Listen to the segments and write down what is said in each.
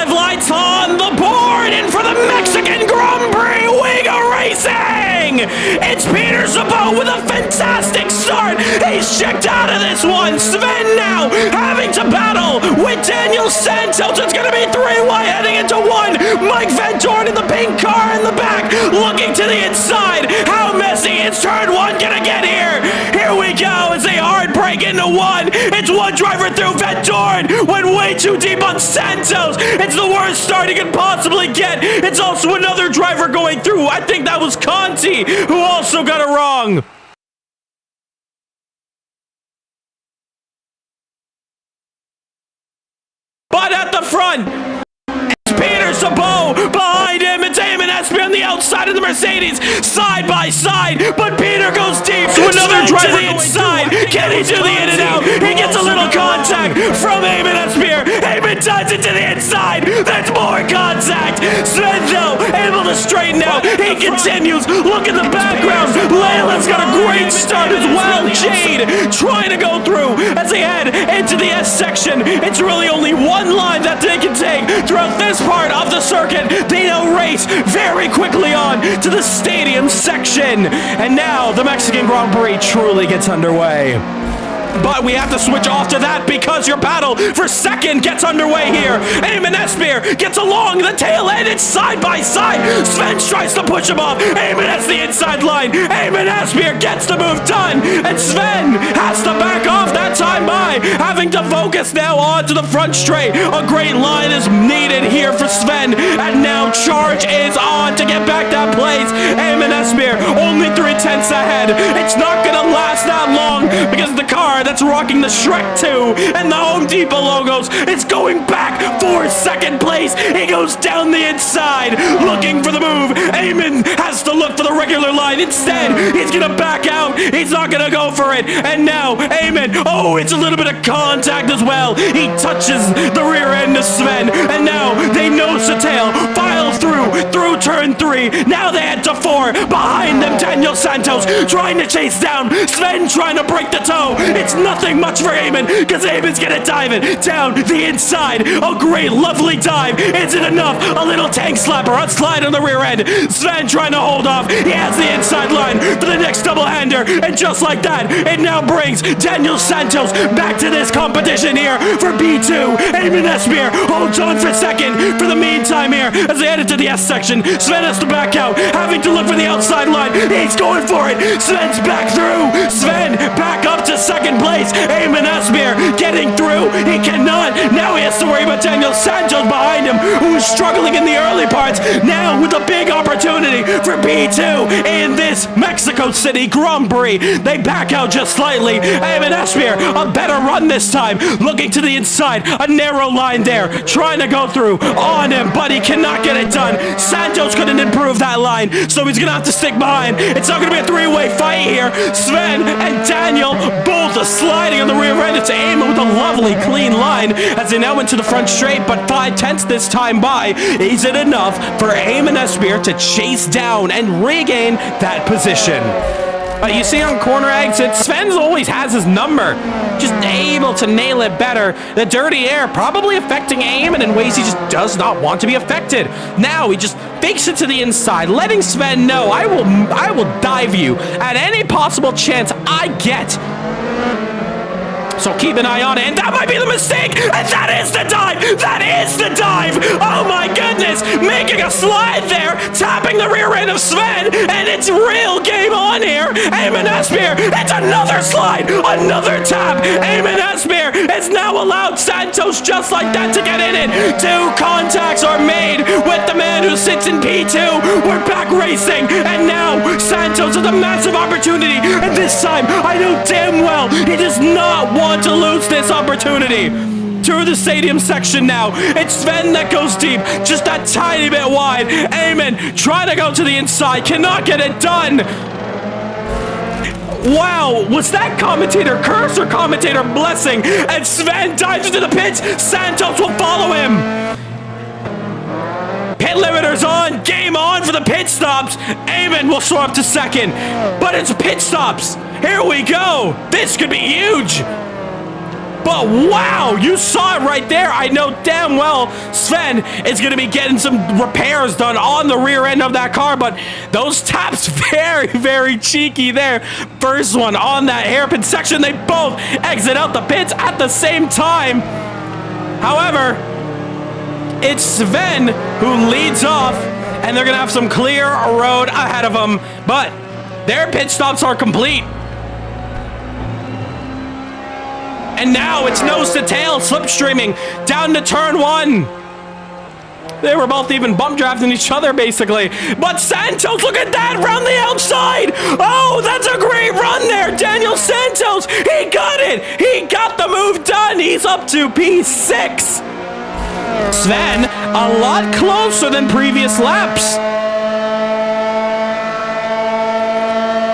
5 lights on the board, and for the Mexican Grand Prix, we go racing! It's Peter Zabot with a fantastic start. He's checked out of this one. Sven now having to battle with Daniel Santos. It's going to be 3-way heading into 1. Mike Van Dorn in the pink car in the back, looking to the inside. How messy is turn 1 going to get here? Here we go as they hard break into 1. It's one driver through. Van Dorn went way too deep on Santos. It's the worst start he could possibly get. It's also another driver going through. I think that was Conti, who also got it wrong. But at the front, it's Peter Zabot. Behind him, it's Eamon Espy on the outside of the Mercedes, side by side. But Peter goes deep to another driver inside. Can he do the in and out? He gets a little contact from Eamon Espy. Eamon does it to the inside. That's more contact. Sven, though, able to straighten out. He continues. Look at the background. Layla's got a great start as well. Jade trying to go through as they head into the S section. It's really only one line that they can take throughout this part of the circuit. They now race very quickly on to the stadium section. And now the Mexican Grand Prix truly gets underway. But we have to switch off to that because your battle for second gets underway here. Eamon Espy gets along the tail end. It's side by side. Sven tries to push him off. Eamon has the inside line. Eamon Espy gets the move done. And Sven has to back off that time by having to focus now onto the front straight. A great line is needed here for Sven. And now charge is on to get back that place. Eamon Espy only 3/10 ahead. It's not going to last that long because the car that's rocking the Shrek 2 and the Home Depot logos, it's going back for second place. He goes down the inside looking for the move. Eamon has to look for the regular line. Instead, he's gonna back out. He's not gonna go for it. And now Eamon, oh, it's a little bit of contact as well. He touches the rear end of Sven, and now they nose to tail, file through turn 3. Now they head to 4. Behind them, Daniel Santos trying to chase down Sven, trying to break the toe. It's nothing much for Eamon because Eamon's gonna dive it down the inside. A great, lovely dive. Isn't enough. A little tank slapper, a slide on the rear end. Sven trying to hold off. He has the inside line for the next double-hander. And just like that, it now brings Daniel Santos back to this competition here for B2. Eamon Espy holds on for second for the meantime here as they head into the S section. Sven has to back out, having to look for the outside line. He's going for it. Sven's back through. Sven back up to second place. Eamon Espy getting through. He cannot. Now he has to worry about Daniel Santos behind him, who is struggling in the early parts. Now with a big opportunity for B2 in this Mexico City Grand Prix. They back out just slightly. Eamon Espy, a better run this time. Looking to the inside. A narrow line there. Trying to go through on him, but he cannot get it done. Santos couldn't improve that line, so he's going to have to stick behind. It's not going to be a 3-way fight here. Sven and Daniel both sliding on the rear end. It's Eamon with a lovely clean line as they now went to the front straight, but 5/10 this time by. Is it enough for Eamon Espy to chase down and regain that position? You see on corner exits, Sven always has his number. Just able to nail it better. The dirty air probably affecting Eamon in ways he just does not want to be affected. Now he just fakes it to the inside, letting Sven know, I will dive you at any possible chance I get. So keep an eye on it, and that might be the mistake, and that is the dive! That is the dive! Oh my goodness! Making a slide there, tapping the rear end of Sven, and it's real game on here! Eamon Espy, it's another slide! Another tap! Eamon Espy has now allowed Santos just like that to get in it! 2 contacts are made with the man who sits in P2! We're back racing, and now Santos has a massive opportunity, and this time, I know damn well, he does not want to lose this opportunity. Through the stadium section now. It's Sven that goes deep, just that tiny bit wide. Eamon trying to go to the inside, cannot get it done. Wow, was that commentator curse or commentator blessing? And Sven dives into the pits. Santos will follow him. Pit limiters on, game on for the pit stops. Eamon will soar up to second, but it's pit stops. Here we go. This could be huge. But wow, you saw it right there. I know damn well Sven is going to be getting some repairs done on the rear end of that car, but those taps very, very cheeky there. First one on that hairpin section. They both exit out the pits at the same time. However, it's Sven who leads off, and they're going to have some clear road ahead of them, but their pit stops are complete. And now it's nose to tail, slipstreaming down to turn 1. They were both even bump drafting each other, basically. But Santos, look at that, round the outside. Oh, that's a great run there. Daniel Santos, he got it. He got the move done. He's up to P6. Sven, a lot closer than previous laps.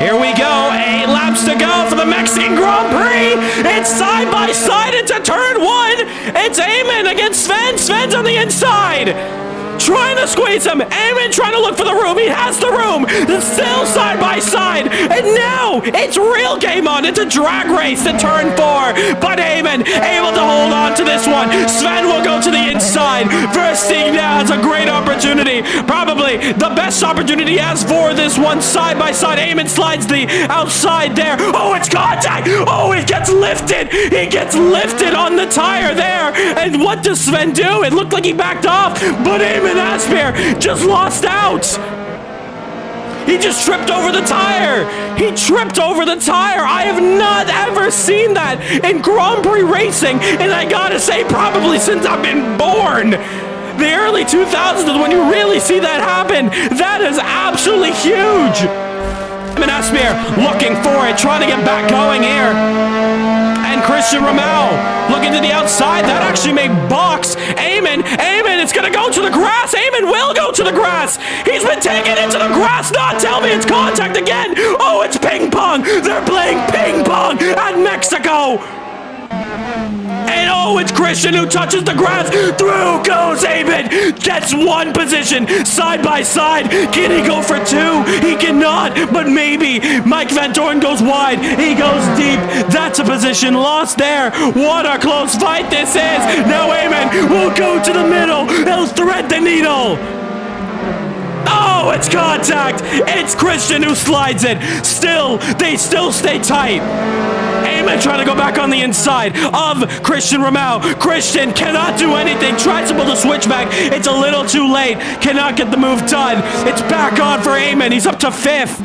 Here we go, 8 laps to go for the Mexican Grand Prix. It's side by side into turn 1. It's Eamon against Sven. Sven's on the inside, trying to squeeze him. Eamon trying to look for the room. He has the room. Still side by side. And now it's real game on. It's a drag race to turn 4. But Eamon able to hold on to this one. Sven will go to the inside. Verstappen now has a great opportunity. Probably the best opportunity he has for this one side by side. Eamon slides the outside there. Oh, it's contact. Oh, it gets lifted. He gets lifted on the tire there. And what does Sven do? It looked like he backed off, but Eamon Asseir just lost out. He just tripped over the tire. He tripped over the tire. I have not ever seen that in Grand Prix racing, and I gotta say, probably since I've been born. The early 2000s is when you really see that happen. That is absolutely huge. Asseir looking for it, trying to get back going here. And Christian Romao looking to the outside. That actually made box. Eamon, it's going to go to the grass. Eamon will go to the grass. He's been taken into the grass. Not tell me it's contact again. Oh, it's ping pong. They're playing ping pong at Mexico. And oh, it's Christian who touches the grass. Through goes Eamon. Gets 1 position side by side. Can he go for 2? He cannot, but maybe. Mike Van Doorn goes wide. He goes deep. That's a position lost there. What a close fight this is. Now Eamon will go to the middle. He'll thread the needle. Oh, it's contact. It's Christian who slides it. They still stay tight. Eamon trying to go back on the inside of Christian Romao. Christian cannot do anything. Tries to pull the switchback. It's a little too late. Cannot get the move done. It's back on for Eamon. He's up to 5th.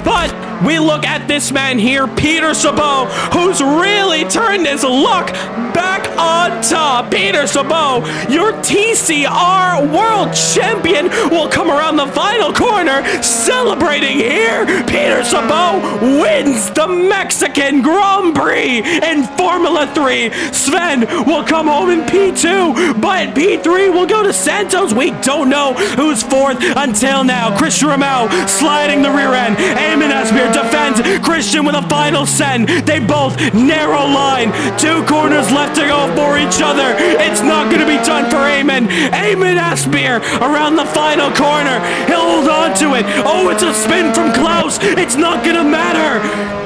But we look at this man here, Peter Sabot, who's really turned his luck back on top. Peter Sabot, your TCR world champion, will come around the final corner celebrating here. Peter Sabot wins the Mexican Grand Prix in Formula 3. Sven will come home in P2, but P3 will go to Santos. We don't know who's 4th until now. Christian Romao sliding the rear end. Eamon Asseir defends. Christian with a final send. They both narrow line. 2 corners left to go for each other. It's not going to be done for Eamon. Eamon Asseir around the final corner. He'll hold on to it. Oh, it's a spin from Klaus. It's not going to matter.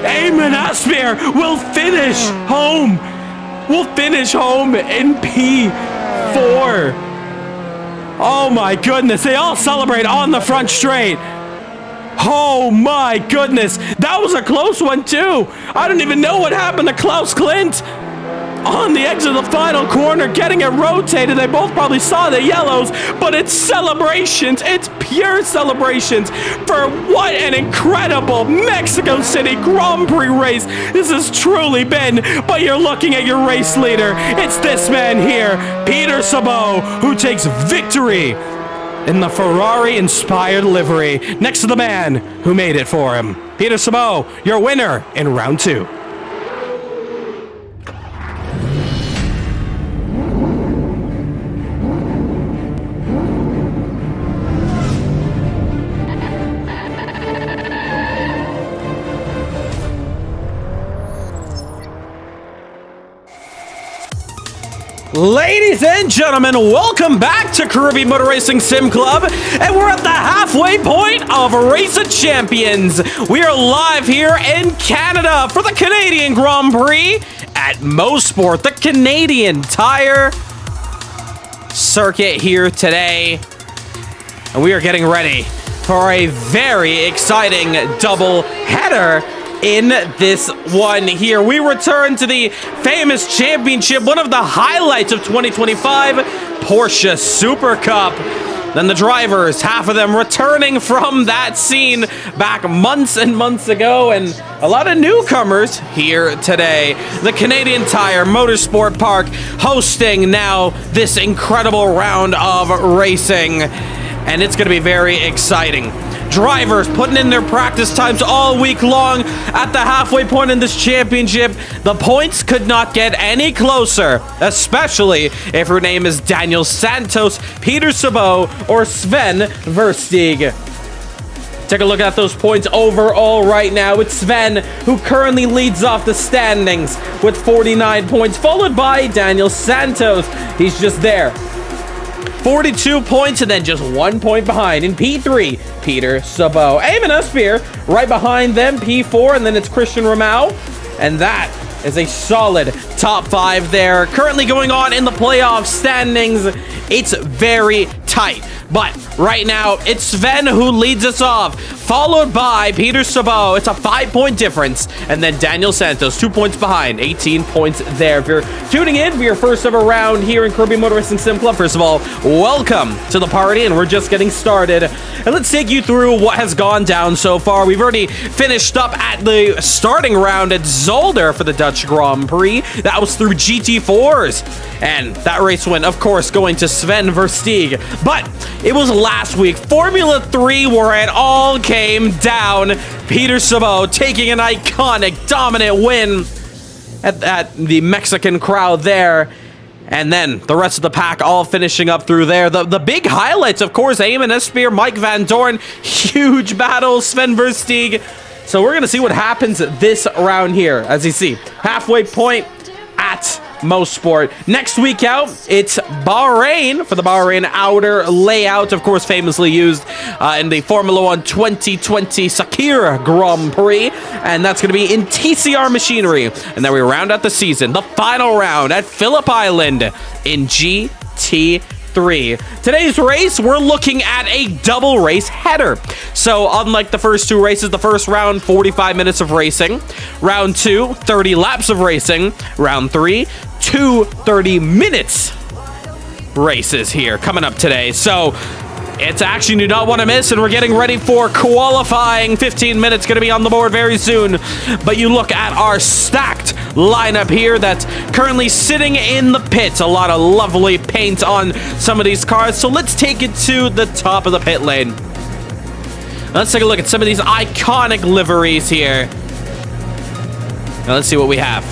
Eamon Asseir will finish home. Will finish home in P4. Oh my goodness. They all celebrate on the front straight. Oh my goodness, that was a close one too. I don't even know what happened to Klaus Klint on the edge of the final corner, getting it rotated. They both probably saw the yellows, but it's celebrations. It's pure celebrations for what an incredible Mexico City Grand Prix race this has truly been. But you're looking at your race leader. It's this man here, Peter Sabot, who takes victory in the Ferrari-inspired livery next to the man who made it for him. Peter Sabot, your winner in round 2. Ladies and gentlemen, welcome back to Caribbean Motor Racing Sim Club, and we're at the halfway point of Race of Champions. We are live here in Canada for the Canadian Grand Prix at Mosport, the Canadian Tire Circuit here today. And we are getting ready for a very exciting double header in this one here. We return to the famous championship, one of the highlights of 2025, Porsche Super Cup. Then the drivers, half of them returning from that scene back months and months ago, and a lot of newcomers here today. The Canadian Tire Motorsport Park hosting now this incredible round of racing, and it's going to be very exciting. Drivers putting in their practice times all week long at the halfway point in this championship. The points could not get any closer, especially if your name is Daniel Santos, Peter Sabot, or Sven Versteeg. Take a look at those points overall right now. It's Sven who currently leads off the standings with 49 points, followed by Daniel Santos. He's just there. 42 points, and then just 1 point behind. In P3, Peter Sabot. Eamon Nasseir right behind them, P4, and then it's Christian Ramau. And that is a solid top 5 there. Currently going on in the playoff standings. It's very tight. But right now, it's Sven who leads us off, followed by Peter Sabot. It's a 5-point difference. And then Daniel Santos, 2 points behind, 18 points there. If you're tuning in for your first ever round here in Kirby Motor Racing Sim Club, first of all, welcome to the party, and we're just getting started. And let's take you through what has gone down so far. We've already finished up at the starting round at Zolder for the Dutch Grand Prix. That was through GT4s. And that race went, of course, going to Sven Versteeg. But it was last week, Formula 3, where it all came down. Peter Sabot taking an iconic, dominant win at the Mexican crowd there. And then the rest of the pack all finishing up through there. The big highlights, of course, Eamon Nasseir, Mike Van Dorn, huge battle, Sven Versteeg. So we're going to see what happens this round here. As you see, halfway point at Mosport. Next week out, it's Bahrain for the Bahrain outer layout, of course, famously used in the Formula 1 2020 Sakir Grand Prix, and that's going to be in TCR machinery. And then we round out the season, the final round at Phillip Island in GT3. Today's race, we're looking at a double race header. So unlike the first 2 races, the first round, 45 minutes of racing. Round 2, 30 laps of racing. Round 3, 2 30 minutes races here coming up today. So it's action you don't want to miss, and we're getting ready for qualifying. 15 minutes going to be on the board very soon. But you look at our stacked lineup here that's currently sitting in the pits. A lot of lovely paint on some of these cars. So let's take it to the top of the pit lane. Let's take a look at some of these iconic liveries here. Now let's see what we have.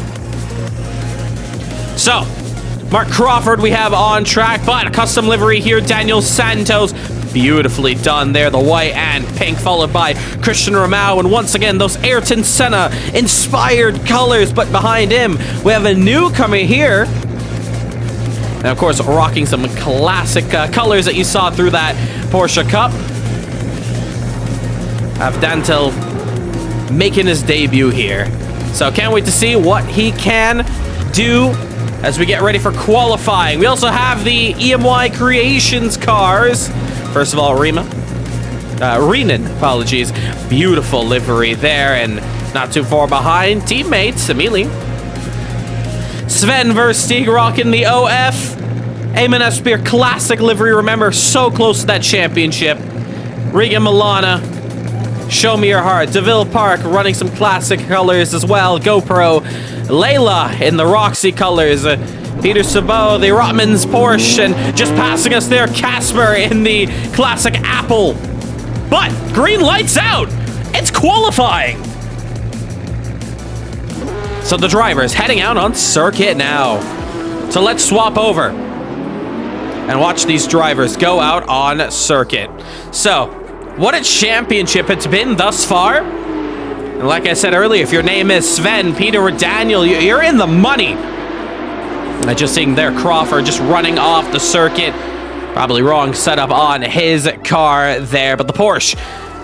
So, Mark Crawford we have on track, but a custom livery here, Daniel Santos. Beautifully done there, the white and pink, followed by Christian Ramau. And once again, those Ayrton Senna inspired colors, but behind him, we have a newcomer here. And of course, rocking some classic colors that you saw through that Porsche Cup. Have Dantel making his debut here. So can't wait to see what he can do as we get ready for qualifying. We also have the EMY Creations cars. First of all, Renan, apologies. Beautiful livery there, and not too far behind, teammates, Emily. Sven Versteeg rocking the OF. Eamon Nasseir, classic livery, remember, so close to that championship. Regan Milana, Show Me Your Heart. DeVille Park running some classic colors as well. GoPro. Layla in the Roxy colors. Peter Sabot, the Rotmans Porsche, and just passing us there, Casper in the classic Apple. But green lights out. It's qualifying. So the drivers heading out on circuit now. So let's swap over and watch these drivers go out on circuit. So what a championship it's been thus far. And like I said earlier, if your name is Sven, Peter, or Daniel, you're in the money. And just seeing there, Crawford just running off the circuit. Probably wrong setup on his car there, but the Porsche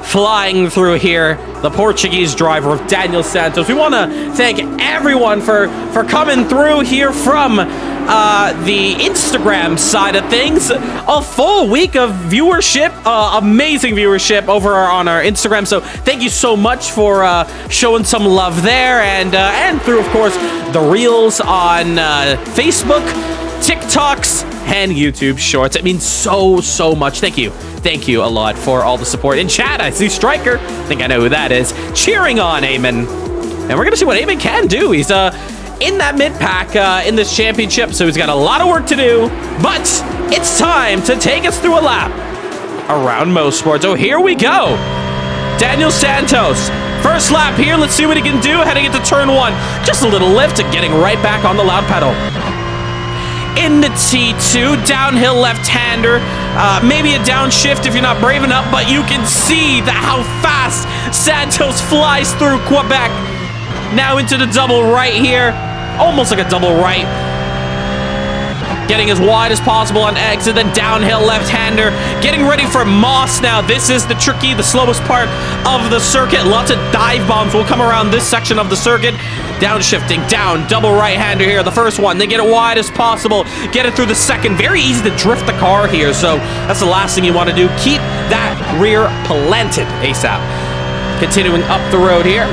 flying through here. The Portuguese driver of Daniel Santos. We want to thank everyone for coming through here from the Instagram side of things. A full week of viewership, amazing viewership over on our Instagram. So thank you so much for showing some love there, and through, of course, the reels on Facebook, TikToks, and YouTube Shorts. It means so much. Thank you. Thank you a lot for all the support. In chat, I see Striker. I think I know who that is. Cheering on Eamon. And we're going to see what Eamon can do. He's in that mid-pack in this championship, so he's got a lot of work to do. But it's time to take us through a lap around Motorsports. Oh, here we go. Daniel Santos. First lap here. Let's see what he can do heading into turn 1. Just a little lift and getting right back on the loud pedal. In the T2, downhill left-hander, maybe a downshift if you're not brave enough, but you can see how fast Santos flies through Quebec. Now into the double right here, almost like a double right. Getting as wide as possible on exit, then downhill left-hander. Getting ready for Moss now. This is the slowest part of the circuit. Lots of dive bombs will come around this section of the circuit. Downshifting, down, double right-hander here. The first one, they get it wide as possible. Get it through the second. Very easy to drift the car here, so that's the last thing you want to do. Keep that rear planted ASAP. Continuing up the road here.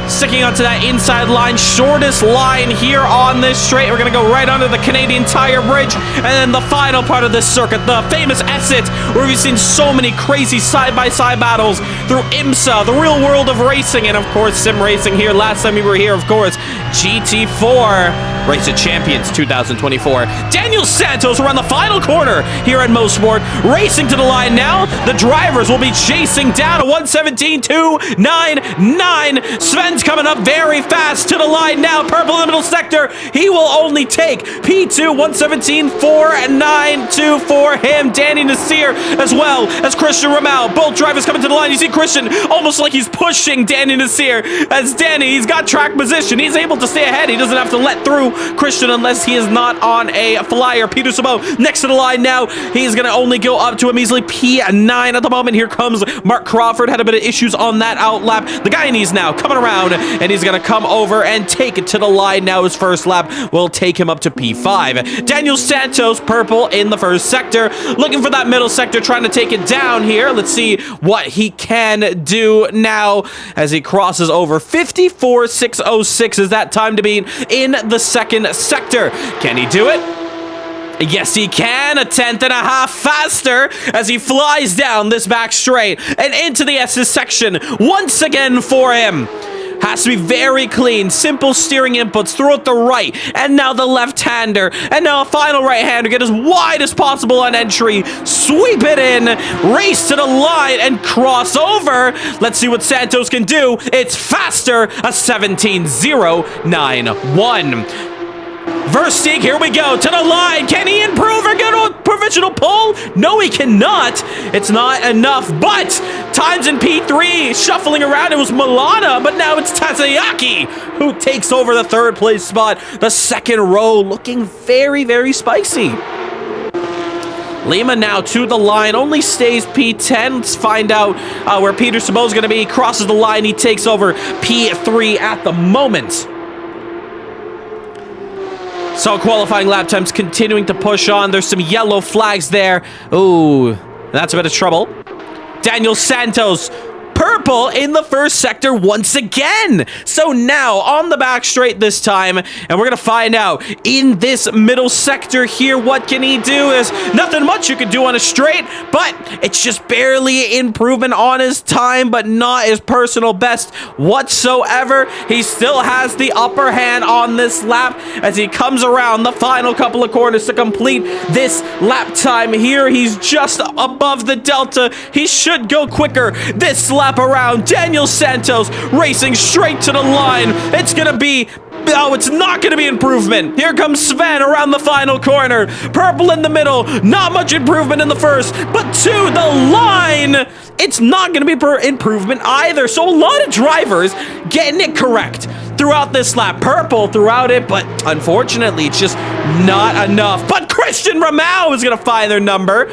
Sticking onto that inside line, shortest line here on this straight. We're going to go right under the Canadian Tire Bridge. And then the final part of this circuit, the famous Assetto, where we've seen so many crazy side-by-side battles through IMSA, the real world of racing, and of course, sim racing here. Last time we were here, of course, GT4 Race of Champions 2024. Daniel Santos around the final corner here at Motorsport. Racing to the line now. The drivers will be chasing down a 1:17.299. Sven's coming up very fast to the line now. Purple in the middle sector. He will only take P2 1:17.492 for him. Danny Nasseir as well as Christian Ramel. Both drivers coming to the line. You see Christian almost like he's pushing Danny Nasseir. As Danny, he's got track position. He's able to stay ahead. He doesn't have to let through Christian unless he is not on a flyer. Peter Sabo next to the line now. He's going to only go up to a measly P9 at the moment. Here comes Mark Crawford. Had a bit of issues on that out lap. The Guyanese now coming around, and he's going to come over and take it to the line now. His first lap will take him up to P5. Daniel Santos, purple in the first sector. Looking for that middle sector, trying to take it down here. Let's see what he can do now as he crosses over. 54.606 is that time to beat in the second sector. Can he do it? Yes, he can. A 10.5 faster as he flies down this back straight and into the S's section once again for him. Has to be very clean. Simple steering inputs throughout the right. And now the left-hander. And now a final right-hander. Get as wide as possible on entry. Sweep it in. Race to the line and cross over. Let's see what Santos can do. It's faster. A 17.091. Versteeg, here we go, to the line. Can he improve or get a provisional pole? No, he cannot. It's not enough, but times in P3, shuffling around, it was Milana, but now it's Tazayaki who takes over the third place spot. The second row looking very spicy. Lima now to the line, only stays P10. Let's find out where Peter Sabo is going to be. He crosses the line, he takes over P3 at the moment. So qualifying lap times continuing to push on. There's some yellow flags there. Ooh, that's a bit of trouble. Daniel Santos, purple in the first sector once again. So now on the back straight this time, and we're going to find out in this middle sector here, what can he do? Is nothing much you can do on a straight, but it's just barely improvement on his time, but not his personal best whatsoever. He still has the upper hand on this lap as he comes around the final couple of corners to complete this lap time here. He's just above the delta. He should go quicker this lap around. Daniel Santos racing straight to the line. It's gonna be, oh, it's not gonna be improvement. Here comes Sven around the final corner. Purple in the middle. Not much improvement in the first, but to the line, it's not gonna be improvement either. So a lot of drivers getting it correct throughout this lap. Purple throughout it, but unfortunately, it's just not enough. But Christian Ramel is gonna find their number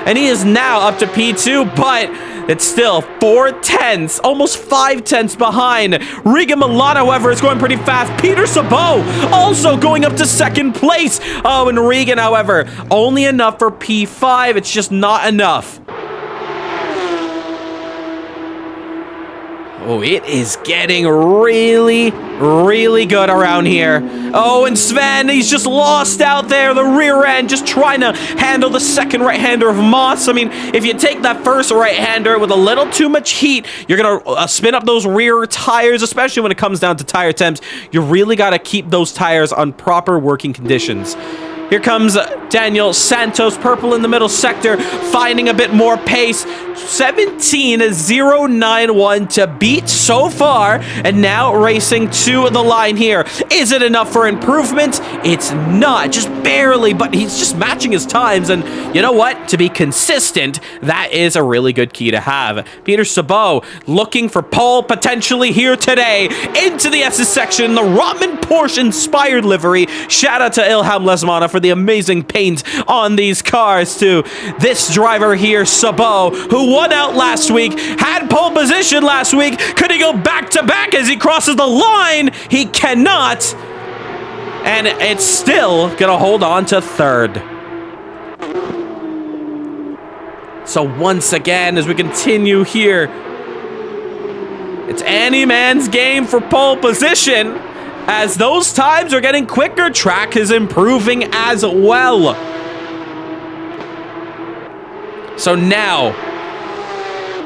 and he is now up to P2, but it's still 4/10, almost 5/10 behind. Regan Milan, however, is going pretty fast. Peter Sabot also going up to second place. Oh, and Regan, however, only enough for P5. It's just not enough. Oh, it is getting really, really good around here. Oh, and Sven, he's just lost out there. The rear end, just trying to handle the second right-hander of Moss. I mean, if you take that first right-hander with a little too much heat, you're going to spin up those rear tires, especially when it comes down to tire temps. You really got to keep those tires on proper working conditions. Here comes Daniel Santos, purple in the middle sector, finding a bit more pace. 17.091 to beat so far, and now racing to the line here. Is it enough for improvement? It's not, just barely, but he's just matching his times, and you know what? To be consistent, that is a really good key to have. Peter Sabot looking for pole potentially here today. Into the S's section, the Rotman Porsche inspired livery. Shout out to Ilham Lesmana for the amazing paint on these cars too. This driver here, Sabot, who won out last week, had pole position last week. Could he go back to back as he crosses the line? He cannot. And it's still gonna hold on to third. So once again, as we continue here, it's any man's game for pole position. As those times are getting quicker, track is improving as well. So now,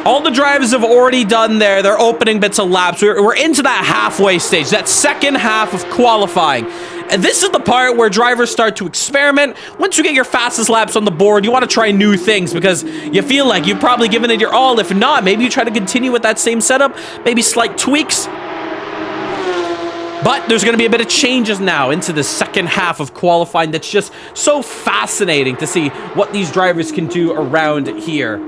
all the drivers have already done their opening bits of laps. We're into that halfway stage, that second half of qualifying. And this is the part where drivers start to experiment. Once you get your fastest laps on the board, you want to try new things because you feel like you've probably given it your all. If not, maybe you try to continue with that same setup, maybe slight tweaks. But there's going to be a bit of changes now into the second half of qualifying. That's just so fascinating to see what these drivers can do around here.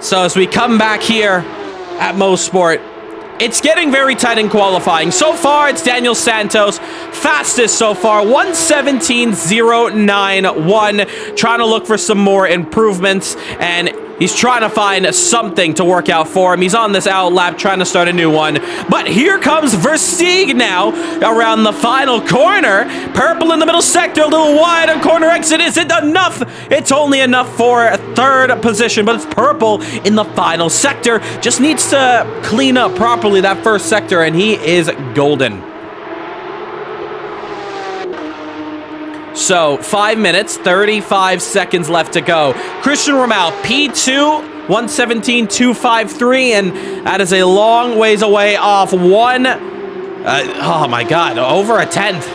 So as we come back here at Mosport, it's getting very tight in qualifying. So far, it's Daniel Santos, fastest so far, 1:17.091. Trying to look for some more improvements, and he's trying to find something to work out for him. He's on this out lap trying to start a new one. But here comes Versteeg now around the final corner. Purple in the middle sector, a little wide on corner exit. Is it enough? It's only enough for a third position, but it's Purple in the final sector. Just needs to clean up properly that first sector, and he is golden. So 5 minutes, 35 seconds left to go. Christian Romal, P2, 1:17.253, and that is a long ways away off oh my God, over a tenth.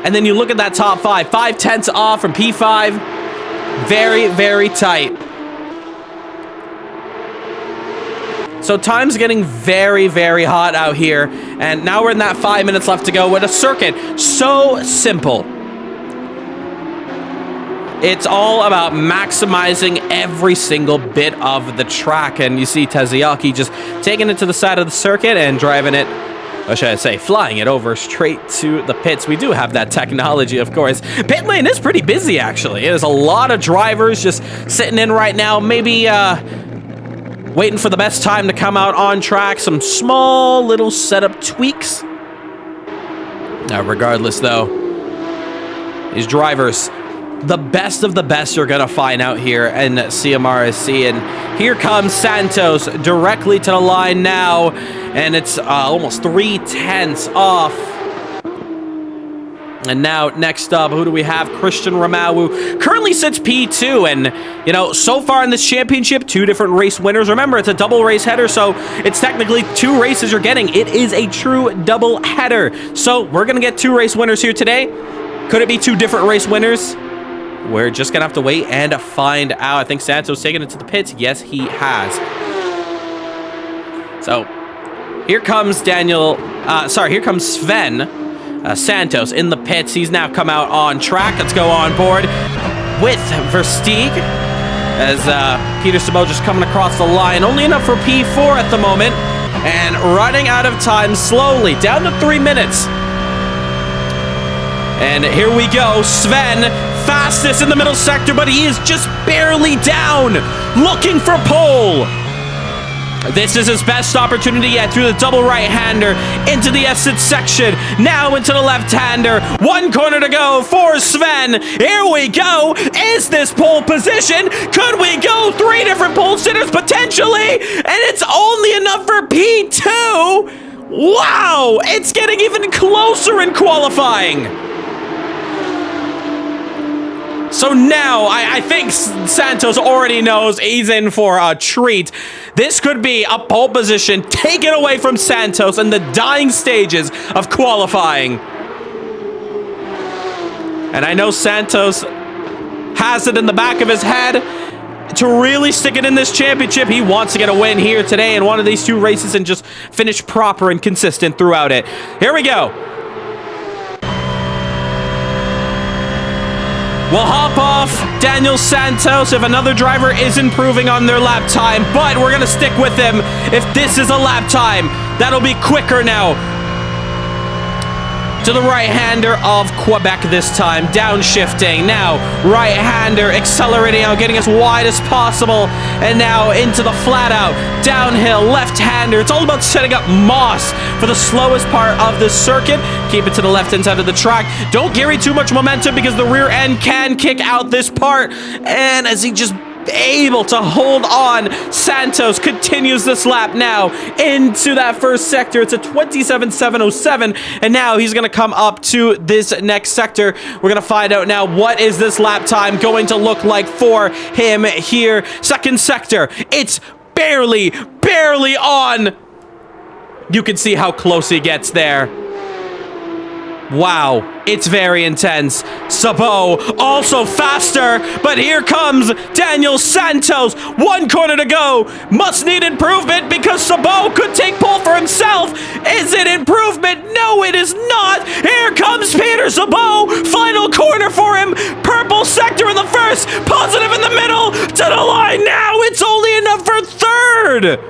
And then you look at that top five, 5/10 off from P5. Very, very tight. So time's getting very, very hot out here. And now we're in that 5 minutes left to go with a circuit so simple. It's all about maximizing every single bit of the track. And you see Taziaki just taking it to the side of the circuit and driving it, or should I say, flying it over straight to the pits. We do have that technology, of course. Pit lane is pretty busy, actually. There's a lot of drivers just sitting in right now. Maybe waiting for the best time to come out on track. Some small little setup tweaks. Regardless, though, these drivers, the best of the best, are going to find out here in CMRSC. And here comes Santos directly to the line now. And it's almost 3/10 off. And now, next up, who do we have? Christian Ramau, who currently sits P2. And, you know, so far in this championship, 2 different race winners. Remember, it's a double race header, so it's technically 2 races you're getting. It is a true double header. So we're going to get 2 race winners here today. Could it be 2 different race winners? We're just going to have to wait and find out. I think Santos taking it to the pits. Yes, he has. So here comes here comes Sven. Santos in the pits. He's now come out on track. Let's go on board with Verstappen as Peter Sabot just coming across the line. Only enough for P4 at the moment and running out of time slowly. Down to 3 minutes. And here we go. Sven, fastest in the middle sector, but he is just barely down. Looking for pole. This is his best opportunity yet through the double right-hander into the exit section. Now into the left-hander. 1 corner to go for Sven. Here we go. Is this pole position? Could we go 3 different pole sitters potentially? And it's only enough for P2. Wow! It's getting even closer in qualifying. So now, I think Santos already knows he's in for a treat. This could be a pole position taken away from Santos in the dying stages of qualifying. And I know Santos has it in the back of his head to really stick it in this championship. He wants to get a win here today in one of these 2 races and just finish proper and consistent throughout it. Here we go. We'll hop off Daniel Santos if another driver is improving on their lap time, but we're going to stick with him if this is a lap time. That'll be quicker now. To the right-hander of Quebec this time, downshifting. Now, right-hander accelerating out, getting as wide as possible. And now into the flat-out, downhill, left-hander. It's all about setting up Moss for the slowest part of this circuit. Keep it to the left-hand side of the track. Don't carry too much momentum because the rear end can kick out this part. And as he just able to hold on, Santos continues this lap now into that first sector. It's a 27.707, and now he's going to come up to this next sector. We're going to find out now what is this lap time going to look like for him here. Second sector, it's barely on. You can see how close he gets there. Wow, it's very intense. Sabot also faster, but here comes Daniel Santos. 1 corner to go. Must need improvement because Sabot could take pole for himself. Is it improvement? No, it is not. Here comes Peter Sabot. Final corner for him. Purple sector in the first, positive in the middle. To the line now. It's only enough for 3rd.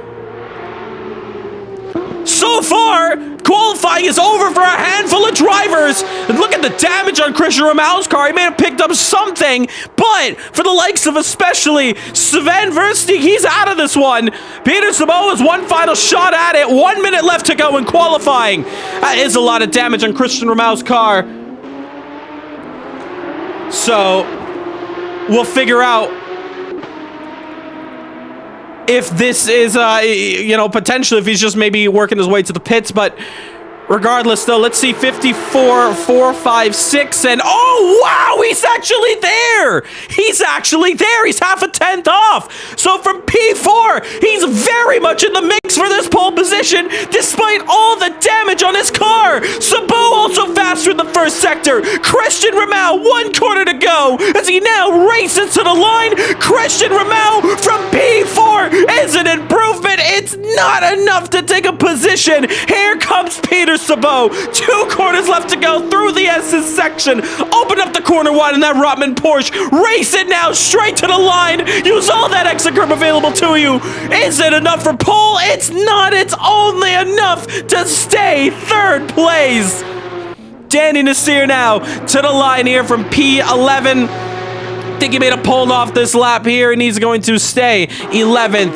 So far, qualifying is over for a handful of drivers. And look at the damage on Christian Ramau's car. He may have picked up something, but for the likes of especially Sven Verstappen, he's out of this one. Peter Sabot has 1 final shot at it. 1 minute left to go in qualifying. That is a lot of damage on Christian Ramau's car. So, we'll figure out if this is, you know, potentially if he's just maybe working his way to the pits, but regardless, though, let's see 54, 4, 5, 6, and oh, wow, he's actually there. He's actually there. He's half a tenth off. So from P4, he's very much in the mix for this pole position, despite all the damage on his car. Sabot also faster in the first sector. Christian Ramau, 1 corner to go as he now races to the line. Christian Ramau from P4 is an improvement. It's not enough to take a position. Here comes Peter Sabot. 2 corners left to go through the S's section. Open up the corner wide in that Rotman Porsche. Race it now straight to the line. Use all that exit grip available to you. Is it enough for pole? It's not. It's only enough to stay 3rd place. Danny Nasseir now to the line here from P11. I think he made a pole off this lap here, and he's going to stay 11th.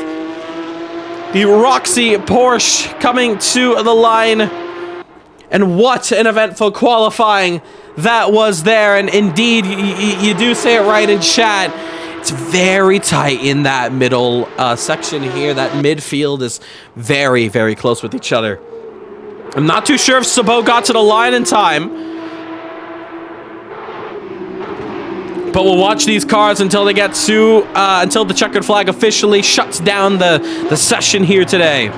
The Roxy Porsche coming to the line. And what an eventful qualifying that was there. And indeed, you do say it right in chat. It's very tight in that middle section here. That midfield is very, very close with each other. I'm not too sure if Sabot got to the line in time. But we'll watch these cars until they get to, until the checkered flag officially shuts down the session here today.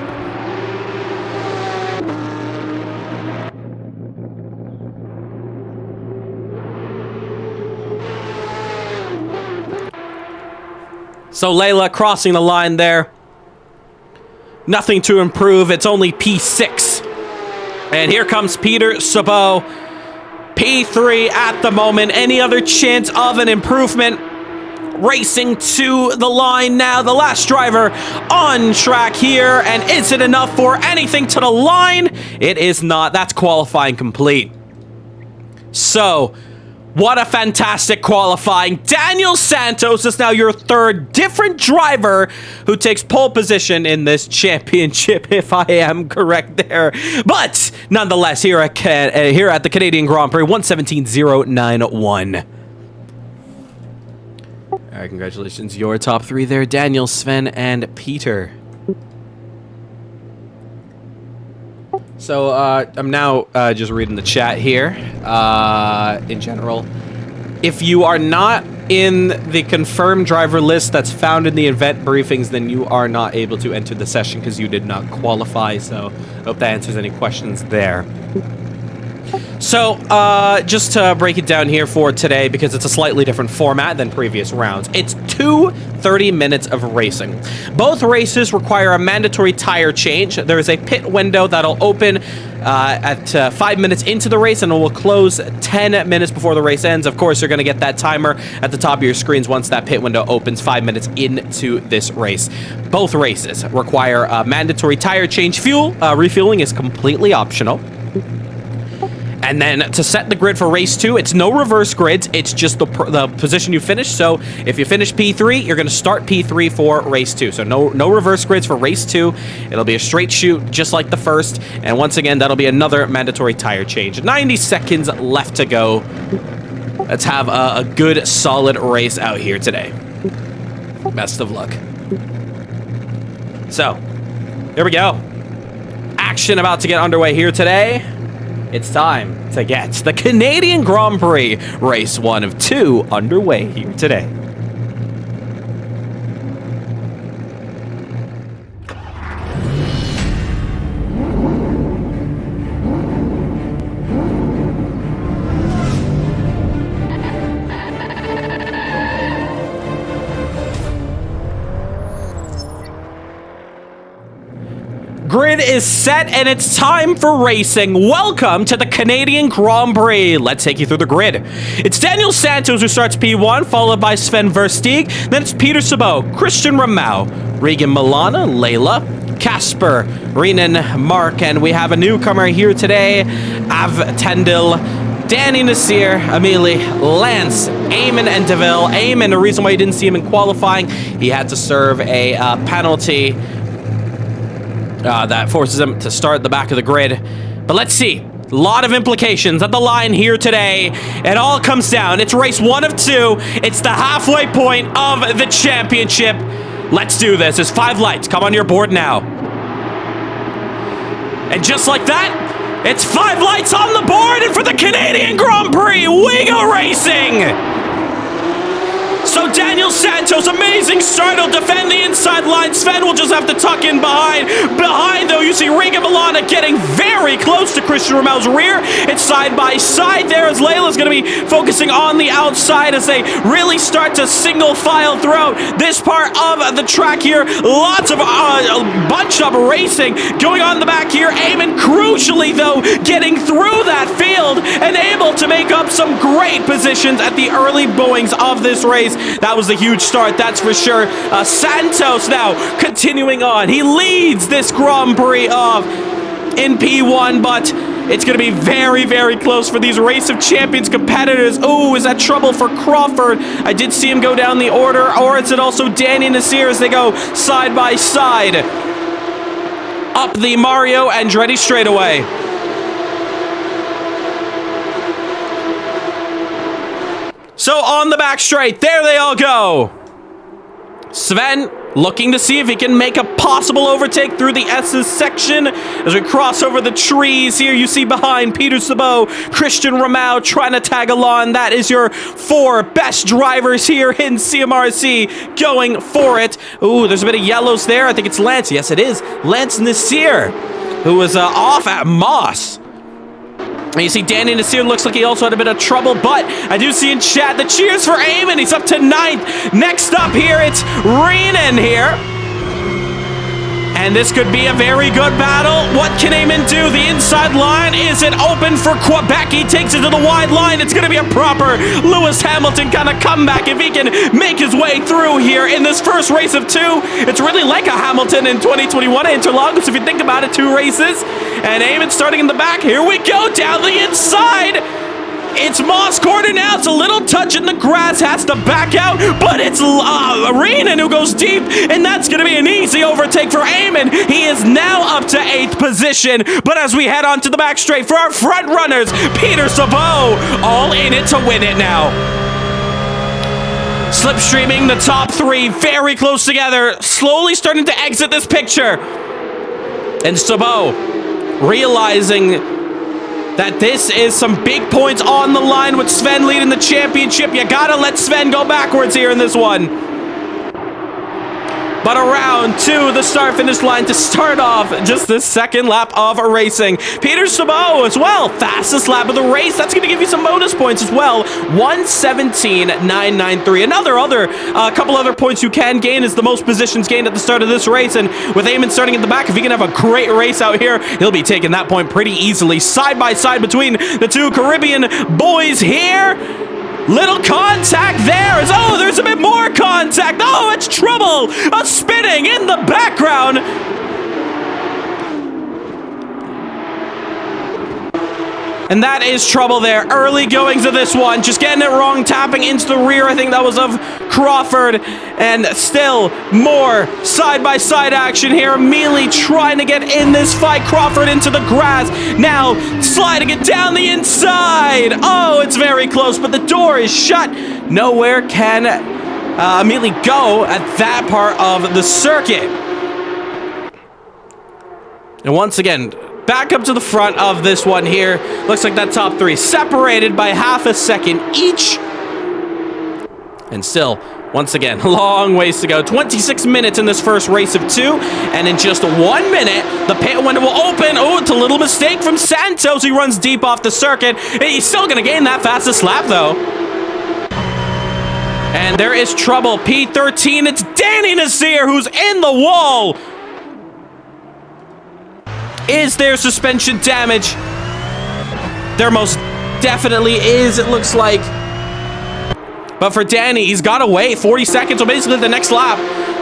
So Layla crossing the line there. Nothing to improve. It's only P6. And here comes Peter Sabot. P3 at the moment. Any other chance of an improvement? Racing to the line now. The last driver on track here. And is it enough for anything to the line? It is not. That's qualifying complete. So, what a fantastic qualifying. Daniel Santos is now your third different driver who takes pole position in this championship, if I am correct there. But nonetheless, here at the Canadian Grand Prix, 117.091. All right, congratulations. Your top three there, Daniel, Sven, and Peter. So, I'm now just reading the chat here, in general. If you are not in the confirmed driver list that's found in the event briefings, then you are not able to enter the session because you did not qualify, so I hope that answers any questions there. So, just to break it down here for today, because it's a slightly different format than previous rounds, it's 30 minutes of racing. Both races require a mandatory tire change. There is a pit window that'll open at 5 minutes into the race, and it will close 10 minutes before the race ends. Of course, you're going to get that timer at the top of your screens once that pit window opens 5 minutes into this race. Both races require a mandatory tire change. Refueling is completely optional. And then to set the grid for race 2, it's no reverse grids. It's just the position you finish. So if you finish P3, you're going to start P3 for race 2. So no reverse grids for race 2. It'll be a straight shoot, just like the first. And once again, that'll be another mandatory tire change. 90 seconds left to go. Let's have a good, solid race out here today. Best of luck. So, here we go. Action about to get underway here today. It's time to get the Canadian Grand Prix Race 1 of 2 underway here today. Grid is set and it's time for racing. Welcome to the Canadian Grand Prix. Let's take you through the grid. It's Daniel Santos who starts P1, followed by Sven Versteeg. Then it's Peter Sabot, Christian Ramau, Regan Milana, Layla, Casper, Renan, Mark, and we have a newcomer here today, Av Tendil, Danny Nasseir, Amelie, Lance, Eamon, and DeVille. Eamon, the reason why you didn't see him in qualifying, he had to serve a penalty that forces him to start at the back of the grid. But let's see. A lot of implications at the line here today. It all comes down. It's race 1 of 2. It's the halfway point of the championship. Let's do this. There's 5 lights. Come on your board now. And just like that, it's 5 lights on the board. And for the Canadian Grand Prix, we go racing. So Daniel Santos, amazing start. He'll defend the inside line. Sven will just have to tuck in behind. Behind, though, you see Regan Milana getting very close to Christian Ramau's rear. It's side by side there as Layla's going to be focusing on the outside as they really start to single file throughout this part of the track here. Lots of bunch up racing going on in the back here. Eamon, crucially, though, getting through that field and able to make up some great positions at the early goings of this race. That was a huge start, that's for sure. Santos now continuing on. He leads this Grand Prix off in P1, but it's going to be very, very close for these Race of Champions competitors. Oh, is that trouble for Crawford? I did see him go down the order. Or is it also Danny Nasseir as they go side by side up the Mario Andretti straightaway. So on the back straight, there they all go. Sven looking to see if he can make a possible overtake through the S's section. As we cross over the trees here, you see behind Peter Sabot, Christian Ramau trying to tag along. That is your 4 best drivers here in CMRC going for it. Ooh, there's a bit of yellows there. I think it's Lance. Yes, it is. Lance Nasseir, who was off at Moss. And you see Danny Nasseir looks like he also had a bit of trouble, but I do see in chat the cheers for Eamon. He's up to 9th. Next up here, it's Renan here. And this could be a very good battle. What can Eamon do? The inside line, is it open for Quebec? He takes it to the wide line. It's going to be a proper Lewis Hamilton kind of comeback if he can make his way through here in this first race of 2. It's really like a Hamilton in 2021 at Interlagos, if you think about it, 2 races. And Eamon starting in the back. Here we go, down the inside. It's Moss corner now. It's a little touch in the grass. Has to back out, but it's Renan who goes deep, and that's going to be an easy overtake for Eamon. He is now up to 8th position, but as we head on to the back straight for our front runners, Peter Sabot, all in it to win it now. Slipstreaming the top 3, very close together, slowly starting to exit this picture. And Sabot realizing that this is some big points on the line with Sven leading the championship. You gotta let Sven go backwards here in this one. But around to the start-finish line to start off just this second lap of racing. Peter Sabot as well, fastest lap of the race. That's going to give you some bonus points as well. 1:17.993. A couple other points you can gain is the most positions gained at the start of this race. And with Eamon starting in the back, if he can have a great race out here, he'll be taking that point pretty easily. Side by side between the 2 Caribbean boys here. Little contact there. Oh, there's a bit more contact. Oh, it's trouble. A spinning in the background. And that is trouble there. Early goings of this one. Just getting it wrong. Tapping into the rear. I think that was of Crawford. And still more side-by-side action here. Immediately trying to get in this fight. Crawford into the grass. Now sliding it down the inside. Oh, it's very close, but the door is shut. Nowhere can immediately go at that part of the circuit. And once again, back up to the front of this one here. Looks like that top 3 separated by half a second each. And still, once again, long ways to go. 26 minutes in this first race of 2. And in just 1 minute, the pit window will open. Oh, it's a little mistake from Santos. He runs deep off the circuit. He's still going to gain that fastest lap, though. And there is trouble. P13, it's Danny Nasseir who's in the wall. Is there suspension damage? There most definitely is, it looks like. But for Danny, he's got to wait 40 seconds, so basically the next lap,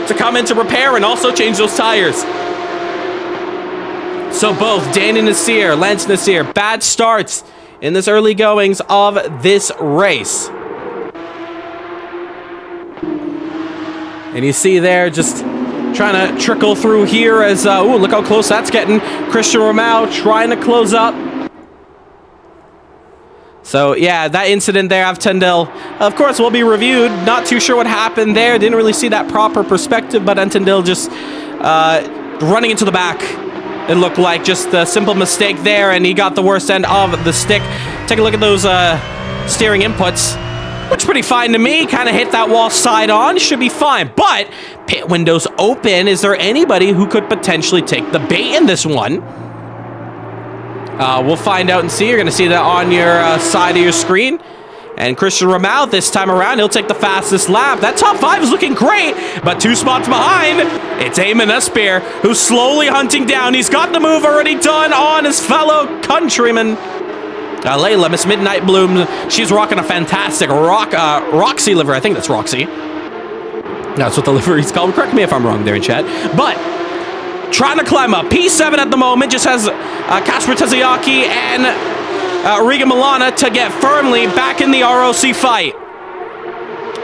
to come in to repair and also change those tires. So both Danny Nasseir, Lance Nasseir, bad starts in this early goings of this race. And you see there, just trying to trickle through here as, ooh, look how close that's getting. Christian Ramau trying to close up. So, yeah, that incident there of Tendil, of course, will be reviewed. Not too sure what happened there. Didn't really see that proper perspective, but Tendil just running into the back. It looked like just a simple mistake there, and he got the worst end of the stick. Take a look at those steering inputs. Looks pretty fine to me. Kind of hit that wall side on. Should be fine. But pit windows open. Is there anybody who could potentially take the bait in this one? We'll find out and see. You're going to see that on your side of your screen. And Christian Ramau, this time around, he'll take the fastest lap. That top 5 is looking great, but 2 spots behind, it's Eamon Espeir, who's slowly hunting down. He's got the move already done on his fellow countryman. Layla, Miss Midnight Bloom, she's rocking a fantastic Roxy livery. I think that's Roxy. That's what the livery's called. Correct me if I'm wrong there in chat. But trying to climb up. P7 at the moment just has Kasper Tazayaki and Riga Milana to get firmly back in the ROC fight.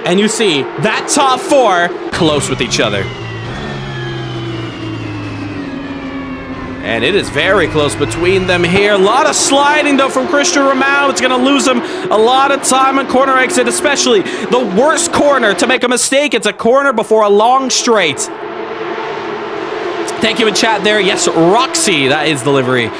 And you see that top 4 close with each other. And it is very close between them here. A lot of sliding, though, from Christian Romao. It's going to lose him a lot of time on corner exit, especially the worst corner to make a mistake. It's a corner before a long straight. Thank you in chat there. Yes, Roxy, that is the livery.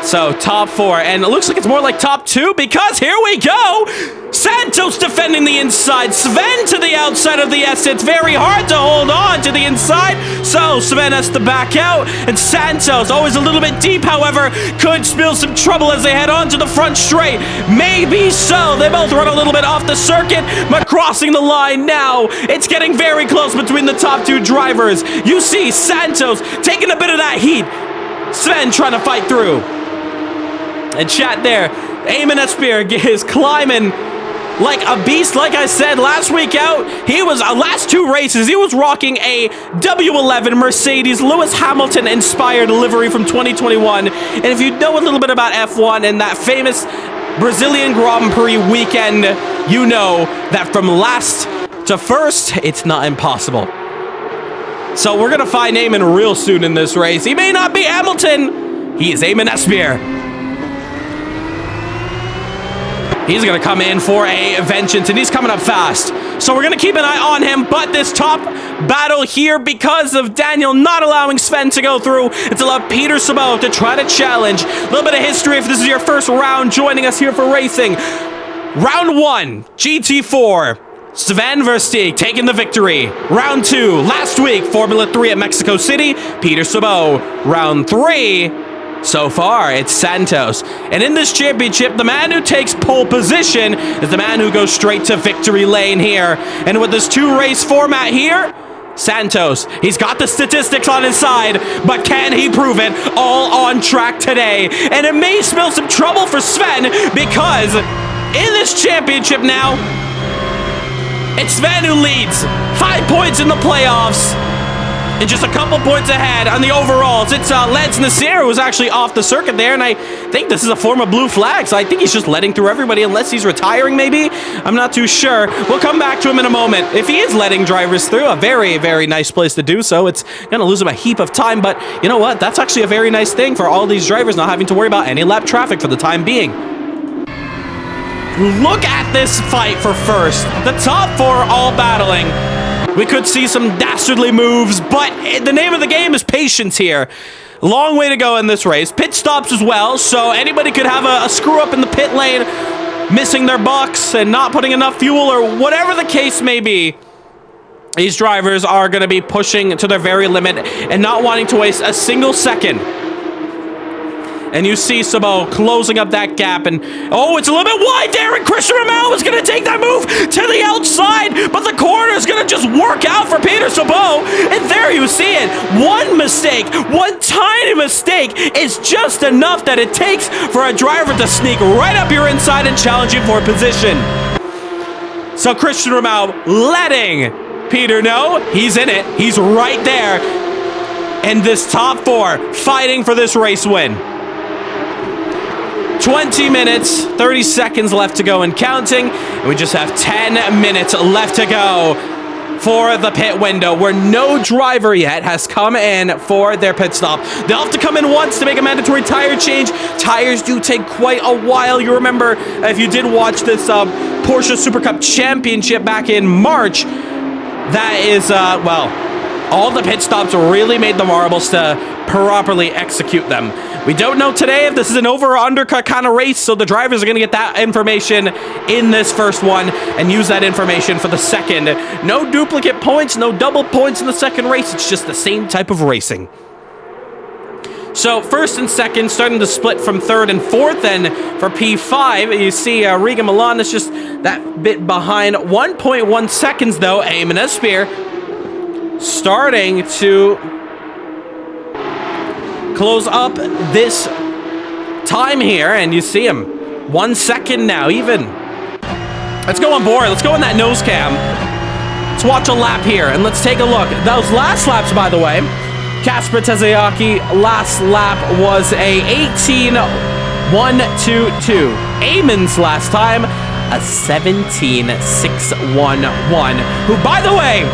So, top 4, and it looks like it's more like top 2 because here we go! Santos defending the inside, Sven to the outside of the S. It's very hard to hold on to the inside, so Sven has to back out, and Santos, always a little bit deep, however, could spill some trouble as they head on to the front straight. Maybe so. They both run a little bit off the circuit, but crossing the line now. It's getting very close between the top 2 drivers. You see Santos taking a bit of that heat. Sven trying to fight through. And chat there, Eamon Espeir is climbing like a beast. Like I said, last week out, he was, last 2 races, he was rocking a W11 Mercedes Lewis Hamilton inspired livery from 2021. And if you know a little bit about F1 and that famous Brazilian Grand Prix weekend, you know that from last to first, it's not impossible. So we're going to find Eamon real soon in this race. He may not be Hamilton. He is Eamon Espeir. He's going to come in for a vengeance, and he's coming up fast. So we're going to keep an eye on him, but this top battle here, because of Daniel not allowing Sven to go through, it's allowed Peter Sabot to try to challenge. A little bit of history if this is your first round joining us here for racing. Round 1, GT4. Sven Versteeg taking the victory. Round 2, last week, Formula 3 at Mexico City, Peter Sabot. Round 3, so far, it's Santos. And in this championship, the man who takes pole position is the man who goes straight to victory lane here. And with this 2-race format here, Santos, he's got the statistics on his side, but can he prove it all on track today? And it may spell some trouble for Sven, because in this championship now, it's Sven who leads. 5 points in the playoffs. And just a couple points ahead on the overalls. It's Lance Nasseir who's actually off the circuit there, and I think this is a form of blue flag, so I think he's just letting through everybody unless he's retiring maybe. I'm not too sure. We'll come back to him in a moment. If he is letting drivers through, a very, very nice place to do so. It's going to lose him a heap of time, but you know what? That's actually a very nice thing for all these drivers not having to worry about any lap traffic for the time being. Look at this fight for first. The top 4 all battling. We could see some dastardly moves, but the name of the game is patience here. Long way to go in this race. Pit stops as well, so anybody could have a screw up in the pit lane, missing their box and not putting enough fuel or whatever the case may be. These drivers are going to be pushing to their very limit and not wanting to waste a single second. And you see Sabot closing up that gap, and oh, it's a little bit wide there, and Christian Romao is going to take that move to the outside, but the corner is going to just work out for Peter Sabot, and there you see it. One mistake, one tiny mistake is just enough that it takes for a driver to sneak right up your inside and challenge you for position. So Christian Romao letting Peter know he's in it, he's right there, and this top 4 fighting for this race win. 20 minutes, 30 seconds left to go and counting. And we just have 10 minutes left to go for the pit window, where no driver yet has come in for their pit stop. They'll have to come in once to make a mandatory tire change. Tires do take quite a while. You remember, if you did watch this Porsche Super Cup Championship back in March, that is, well, all the pit stops really made the marbles to properly execute them. We don't know today if this is an over or undercut kind of race, so the drivers are going to get that information in this first one and use that information for the second. No duplicate points, no double points in the second race. It's just the same type of racing. So first and second starting to split from third and fourth, and for P5, you see Riga Milan is just that bit behind. 1.1 seconds though. Eamon Espeir starting to close up this time here, and you see him 1 second now even. Let's go on board. Let's go in that nose cam. Let's watch a lap here and let's take a look. Those last laps, by the way, Kasper Tezayaki last lap was a 18.122. Eamon's last time a 17.611, who, by the way,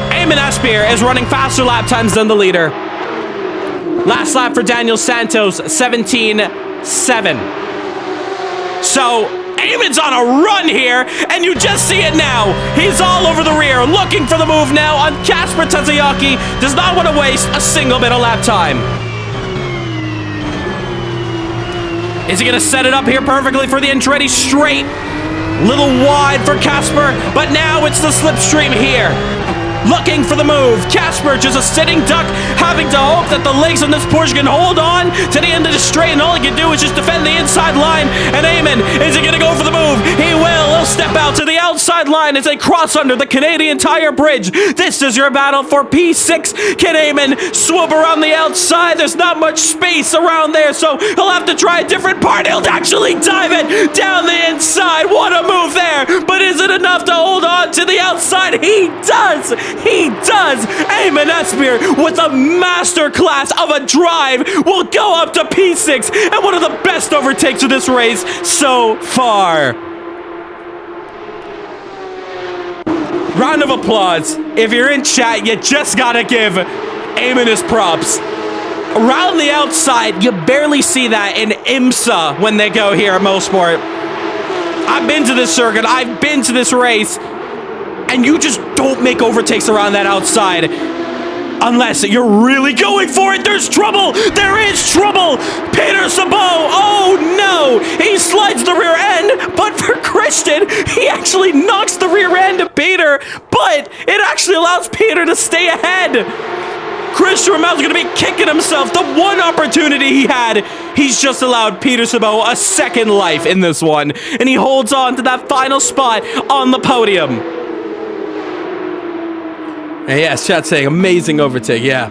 Eamon Espeir is running faster lap times than the leader. Last lap for Daniel Santos, 17.7. So, Eamon's on a run here, and you just see it now. He's all over the rear, looking for the move now on Kasper Tazayaki. Does not want to waste a single bit of lap time. Is he going to set it up here perfectly for the Andretti straight? Little wide for Kasper, but now it's the slipstream here. Looking for the move. Kasper, just a sitting duck, having to hope that the legs on this Porsche can hold on to the end of the straight, and all he can do is just defend the inside line. And Eamon, is he going to go for the move? He will. He'll step out to the outside line as they cross under the Canadian Tire Bridge. This is your battle for P6. Can Eamon swoop around the outside? There's not much space around there, so he'll have to try a different part. He'll actually dive it down the inside. What a move there. But is it enough to hold on to the outside? He does. He does! Eamon Nasseir with a masterclass of a drive will go up to P6 and one of the best overtakes of this race so far. Round of applause. If you're in chat, you just gotta give Eamon his props. Around the outside, you barely see that in IMSA when they go here at Mosport. I've been to this circuit, I've been to this race, and you just don't make overtakes around that outside unless you're really going for it. There's trouble. There is trouble. Peter Sabot. Oh, no. He slides the rear end, but for Christian, he actually knocks the rear end of Peter, but it actually allows Peter to stay ahead. Christian Ramel's going to be kicking himself. The one opportunity he had, he's just allowed Peter Sabot a second life in this one, and he holds on to that final spot on the podium. And yes, chat's saying amazing overtake, yeah.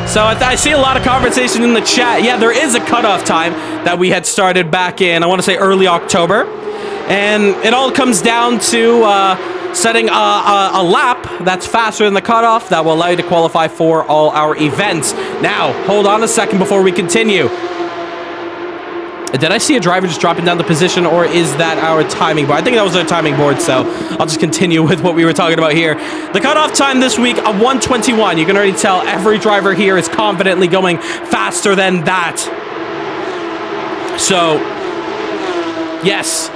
So I see a lot of conversation in the chat. Yeah, there is a cutoff time that we had started back in, I want to say early October. And it all comes down to setting a lap that's faster than the cutoff that will allow you to qualify for all our events. Now, hold on a second before we continue. Did I see a driver just dropping down the position, or is that our timing board? I think that was our timing board, so I'll just continue with what we were talking about here. The cutoff time this week, a 1:21. You can already tell every driver here is confidently going faster than that. So, yes,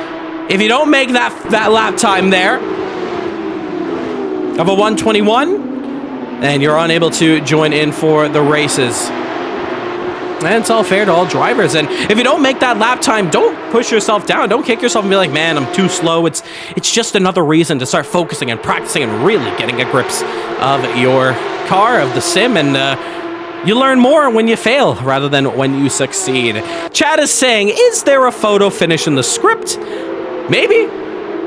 if you don't make that lap time there of a 1:21, then you're unable to join in for the races. And it's all fair to all drivers. And if you don't make that lap time, don't push yourself down. Don't kick yourself and be like, man, I'm too slow. It's just another reason to start focusing and practicing and really getting a grip of your car, of the sim. And you learn more when you fail rather than when you succeed. Chat is saying, is there a photo finish in the script? Maybe.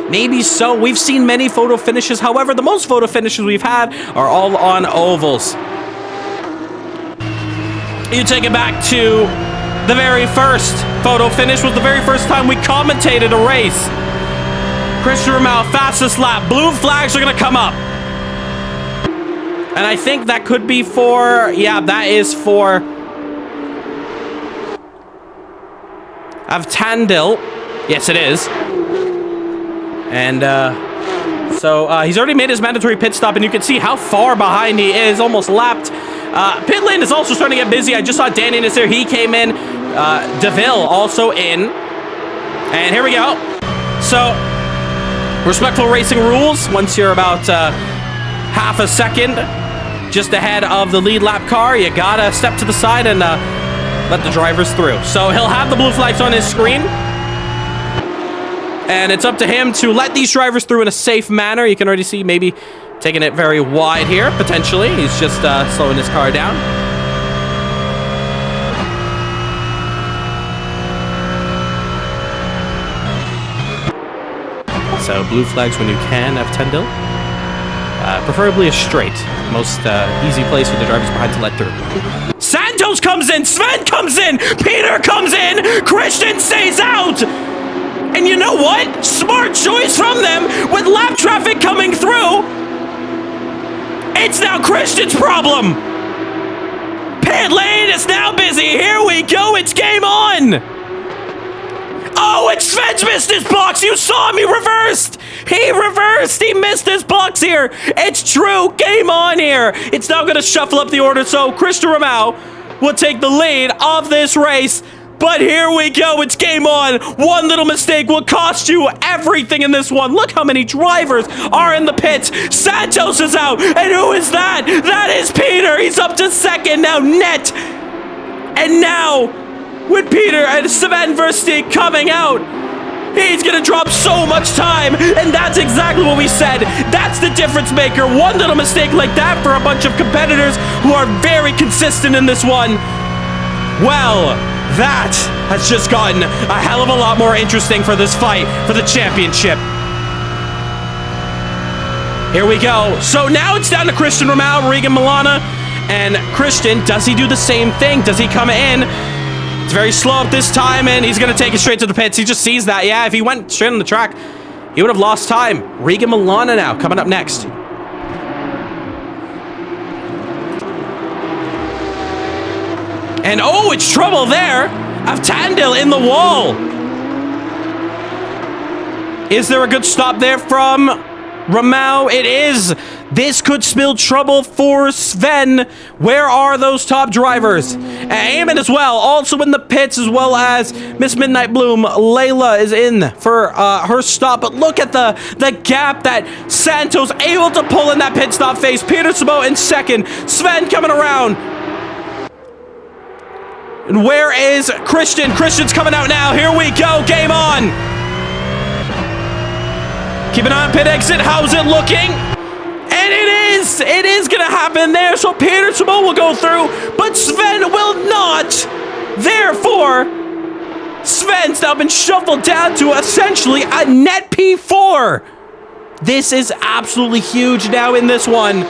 Maybe so. We've seen many photo finishes. However, the most photo finishes we've had are all on ovals. You take it back to the very first photo finish was the very first time we commentated a race. Christian Ramel, fastest lap. Blue flags are going to come up. And I think that could be for, yeah, that is for Avtandil. Yes, it is. And so he's already made his mandatory pit stop, and you can see how far behind he is, almost lapped. Pit lane is also starting to get busy. I just saw Danny Nasseir. He came in. DeVille also in. And here we go. So, respectful racing rules. Once you're about half a second just ahead of the lead lap car, you gotta step to the side and let the drivers through. So he'll have the blue flags on his screen. And it's up to him to let these drivers through in a safe manner. You can already see maybe taking it very wide here, potentially. He's just slowing his car down. So blue flags when you can, F10 preferably a straight. Most easy place for the drivers behind to let through. Santos comes in, Sven comes in, Peter comes in, Christian stays out! And you know what? Smart choice from them with lap traffic coming through. It's now Christian's problem. Pit lane is now busy. Here we go. It's game on. Oh, and Sven's missed his box. You saw him. He reversed. He missed his box here. It's true. Game on here. It's now going to shuffle up the order. So Christian Ramau will take the lead of this race. But here we go. It's game on. One little mistake will cost you everything in this one. Look how many drivers are in the pits. Santos is out. And who is that? That is Peter. He's up to second now. Net. And now, with Peter and Sven Versteeg coming out, he's going to drop so much time. And that's exactly what we said. That's the difference maker. One little mistake like that for a bunch of competitors who are very consistent in this one. Well, that has just gotten a hell of a lot more interesting for this fight for the championship. Here we go. So now it's down to Christian Ramau, Regan Milana, and Christian. Does he do the same thing? Does he come in? It's very slow at this time, and he's going to take it straight to the pits. He just sees that. Yeah, if he went straight on the track, he would have lost time. Regan Milana now coming up next. And oh, it's trouble there. Avtandil in the wall. Is there a good stop there from Ramau? It is. This could spell trouble for Sven. Where are those top drivers? Eamon as well, also in the pits, as well as Miss Midnight Bloom. Layla is in for her stop. But look at the gap that Santos able to pull in that pit stop phase. Peter Sabo in second. Sven coming around. And where is Christian? Christian's coming out now. Here we go. Game on. Keep an eye on pit exit. How's it looking? And it is going to happen there. So Peter Sabo will go through, but Sven will not. Therefore, Sven's now been shuffled down to essentially a net P4. This is absolutely huge now in this one.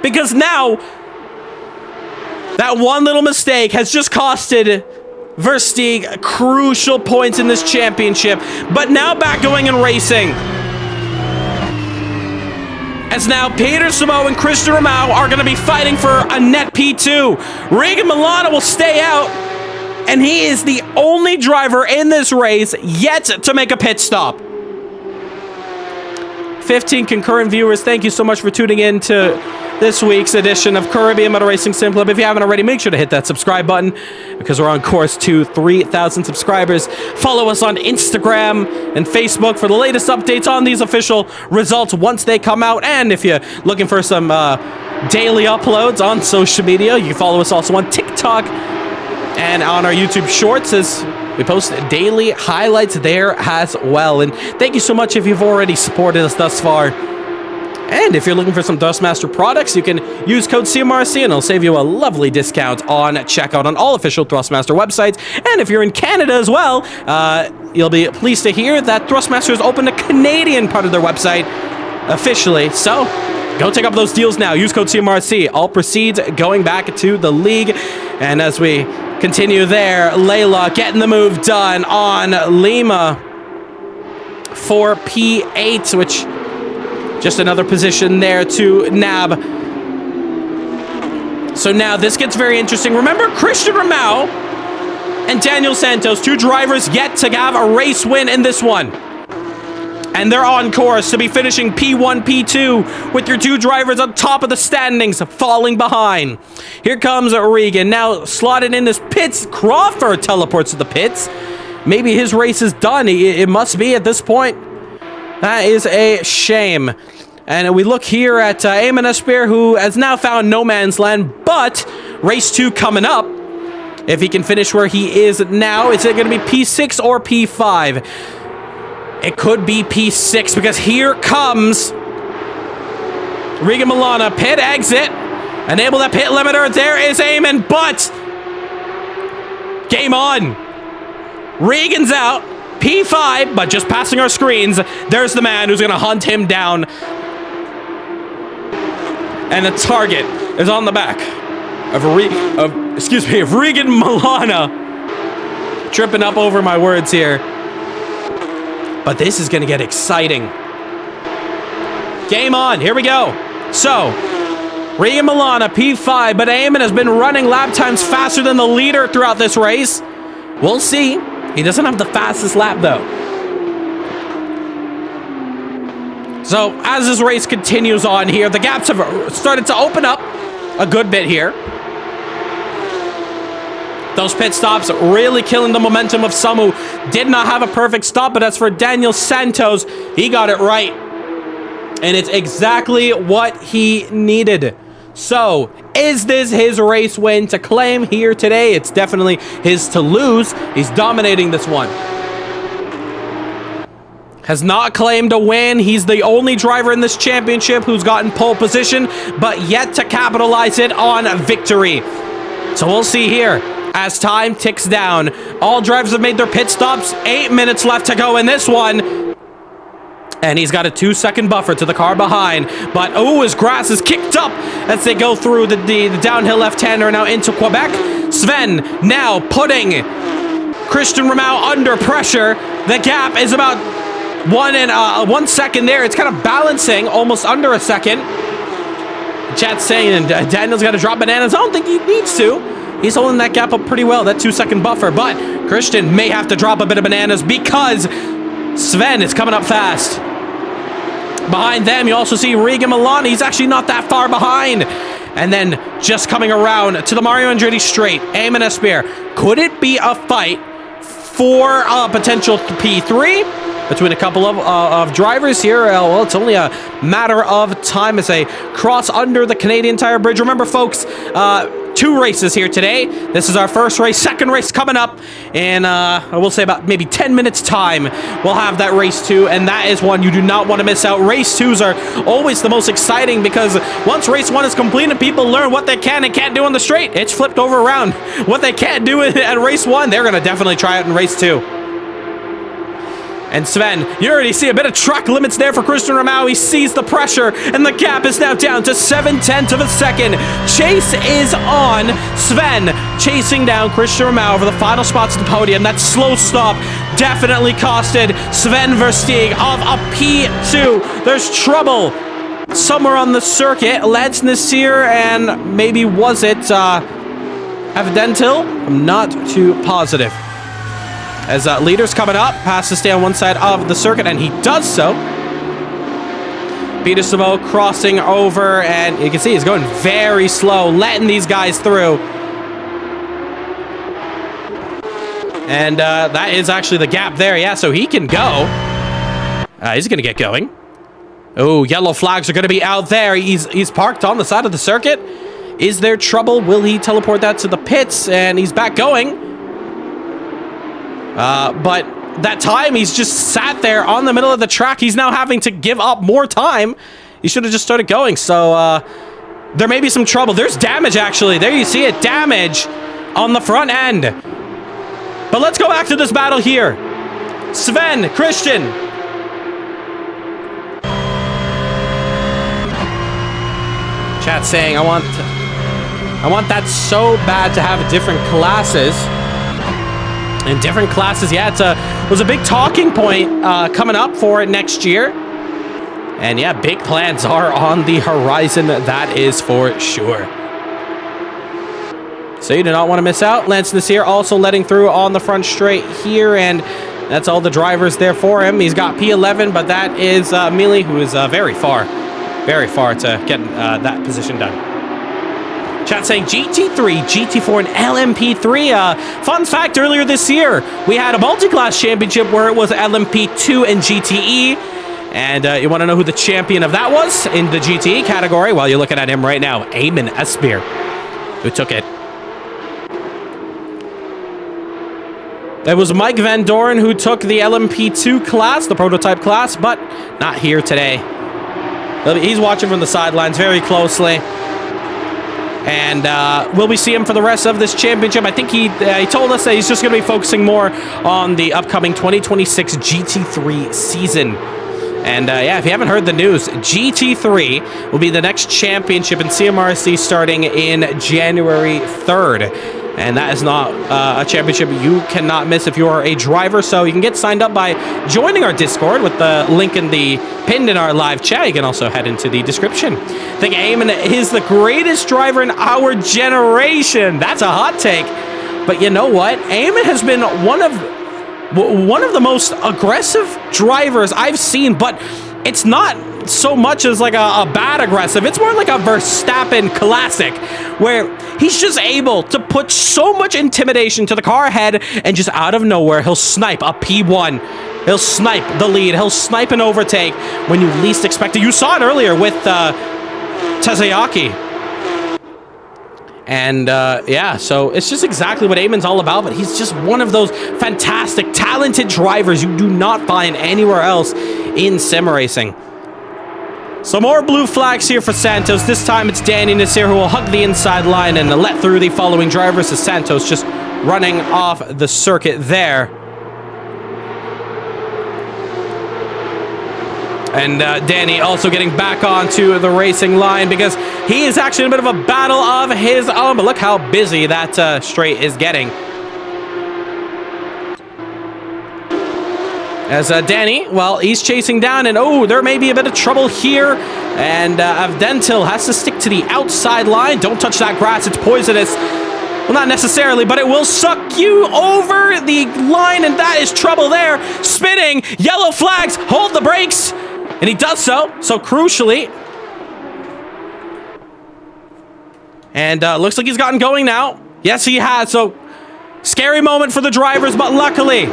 Because now, that one little mistake has just costed Versteeg crucial points in this championship. But now back going and racing. As now Peter Sabo and Christian Ramau are going to be fighting for a net P2. Regan Milana will stay out. And he is the only driver in this race yet to make a pit stop. 15 concurrent viewers, thank you so much for tuning in to this week's edition of Caribbean Motor Racing Sim Club. If you haven't already, make sure to hit that subscribe button because we're on course to 3,000 subscribers. Follow us on Instagram and Facebook for the latest updates on these official results once they come out. And if you're looking for some daily uploads on social media, you can follow us also on TikTok and on our YouTube Shorts as we post daily highlights there as well. And thank you so much if you've already supported us thus far. And if you're looking for some Thrustmaster products, you can use code CMRSC and it'll save you a lovely discount on checkout on all official Thrustmaster websites. And if you're in Canada as well, you'll be pleased to hear that Thrustmaster has opened a Canadian part of their website officially. So go take up those deals now. Use code CMRSC. All proceeds going back to the league. And as we continue there, Layla getting the move done on Lima for P8, which just another position there to nab. So now this gets very interesting. Remember, Christian Ramau and Daniel Santos, two drivers yet to have a race win in this one. And they're on course to be finishing P1, P2 with your two drivers on top of the standings falling behind. Here comes Regan. Now slotted in this pits. Crawford teleports to the pits. Maybe his race is done. It must be at this point. That is a shame. And we look here at Eamon Esper, who has now found no man's land, but race 2 coming up. If he can finish where he is now, is it going to be P6 or P5? It could be P6 because here comes Regan Milana. Pit exit. Enable that pit limiter. There is Eamon, but game on. Regan's out. P5, but just passing our screens. There's the man who's going to hunt him down. And the target is on the back of Regan Milana. Tripping up over my words here. But this is going to get exciting. Game on. Here we go. So, Regan Milana, P5, but Eamon has been running lap times faster than the leader throughout this race. We'll see He doesn't have the fastest lap, though. So, as this race continues on here, the gaps have started to open up a good bit here. Those pit stops really killing the momentum of some who did not have a perfect stop. But as for Daniel Santos, he got it right. And it's exactly what he needed. So, is this his race win to claim here today? It's definitely his to lose. He's dominating this one. Has not claimed a win. He's the only driver in this championship who's gotten pole position, but yet to capitalize it on victory. So we'll see here as time ticks down. All drivers have made their pit stops. 8 minutes left to go in this one. And he's got a 2-second buffer to the car behind. But, oh, his grass is kicked up as they go through the downhill left-hander now into Quebec. Sven now putting Christian Ramau under pressure. The gap is about 1 second there. It's kind of balancing almost under a second. Chat's saying Daniel's got to drop bananas. I don't think he needs to. He's holding that gap up pretty well, that 2-second buffer. But Christian may have to drop a bit of bananas because Sven is coming up fast. Behind them, you also see Regan Milan. He's actually not that far behind. And then just coming around to the Mario Andretti straight, Eamon Espeir. Could it be a fight for a potential P3 between a couple of drivers here? Well, it's only a matter of time as they cross under the Canadian Tire Bridge. Remember, folks, 2 races here today. This is our first race. Second race coming up in, I will say about maybe 10 minutes time. We'll have that race 2, and that is one you do not want to miss out. Race 2s are always the most exciting because once race 1 is completed, people learn what they can and can't do on the straight. It's flipped over around. What they can't do at race 1, they're going to definitely try it in race 2. And Sven, you already see a bit of track limits there for Christian Ramau. He sees the pressure, and the gap is now down to 0.7 of a second. Chase is on. Sven chasing down Christian Ramau over the final spots of the podium. That slow stop definitely costed Sven Versteeg of a P2. There's trouble somewhere on the circuit. Lance Nasseir, and maybe was it Avdentil? I'm not too positive. As leader's coming up, has to stay on one side of the circuit, and he does so. Peter Savo crossing over, and you can see he's going very slow, letting these guys through. And that is actually the gap there, yeah, so he can go. He's going to get going. Oh, yellow flags are going to be out there. He's parked on the side of the circuit. Is there trouble? Will he teleport that to the pits? And he's back going. But that time, he's just sat there on the middle of the track. He's now having to give up more time. He should have just started going. So, there may be some trouble. There's damage, actually. There you see it. Damage on the front end. But let's go back to this battle here. Sven, Christian. Chat saying, I want that so bad to have different classes. In different classes, yeah, it was a big talking point coming up for it next year. And yeah, big plans are on the horizon, that is for sure. So you do not want to miss out. Lance Nasseir also letting through on the front straight here, and that's all the drivers there for him. He's got P11, but that is Mealy, who is very far to get that position done. Chat saying GT3, GT4, and LMP3. Fun fact, earlier this year, we had a multi-class championship where it was LMP2 and GTE. And you want to know who the champion of that was in the GTE category? Well, you're looking at him right now, Eamon Espeir, who took it. It was Mike Van Doren who took the LMP2 class, the prototype class, but not here today. He's watching from the sidelines very closely. And will we see him for the rest of this championship? I think he told us that he's just going to be focusing more on the upcoming 2026 GT3 season. And yeah, if you haven't heard the news, GT3 will be the next championship in CMRSC starting in January 3rd. And that is not a championship you cannot miss if you are a driver. So you can get signed up by joining our Discord with the link pinned in our live chat. You can also head into the description. I think Eamon is the greatest driver in our generation. That's a hot take. But you know what? Eamon has been one of one of the most aggressive drivers I've seen, but it's not so much as like a bad aggressive. It's more like a Verstappen classic, where he's just able to put so much intimidation to the car ahead, and just out of nowhere, he'll snipe a P1. He'll snipe the lead. He'll snipe an overtake when you least expect it. You saw it earlier with Tezayaki. And, yeah, so it's just exactly what Eamon's all about, but he's just one of those fantastic, talented drivers you do not find anywhere else in sim racing. So more blue flags here for Santos. This time it's Danny Nasseir who will hug the inside line and let through the following drivers, as Santos just running off the circuit there. And Danny also getting back onto the racing line because he is actually in a bit of a battle of his own. But look how busy that straight is getting. As Danny, well, he's chasing down, and oh, there may be a bit of trouble here. And Avdentil has to stick to the outside line. Don't touch that grass, it's poisonous. Well, not necessarily, but it will suck you over the line, and that is trouble there. Spinning, yellow flags, hold the brakes. And he does so crucially. And looks like he's gotten going now. Yes, he has. So, scary moment for the drivers, but luckily,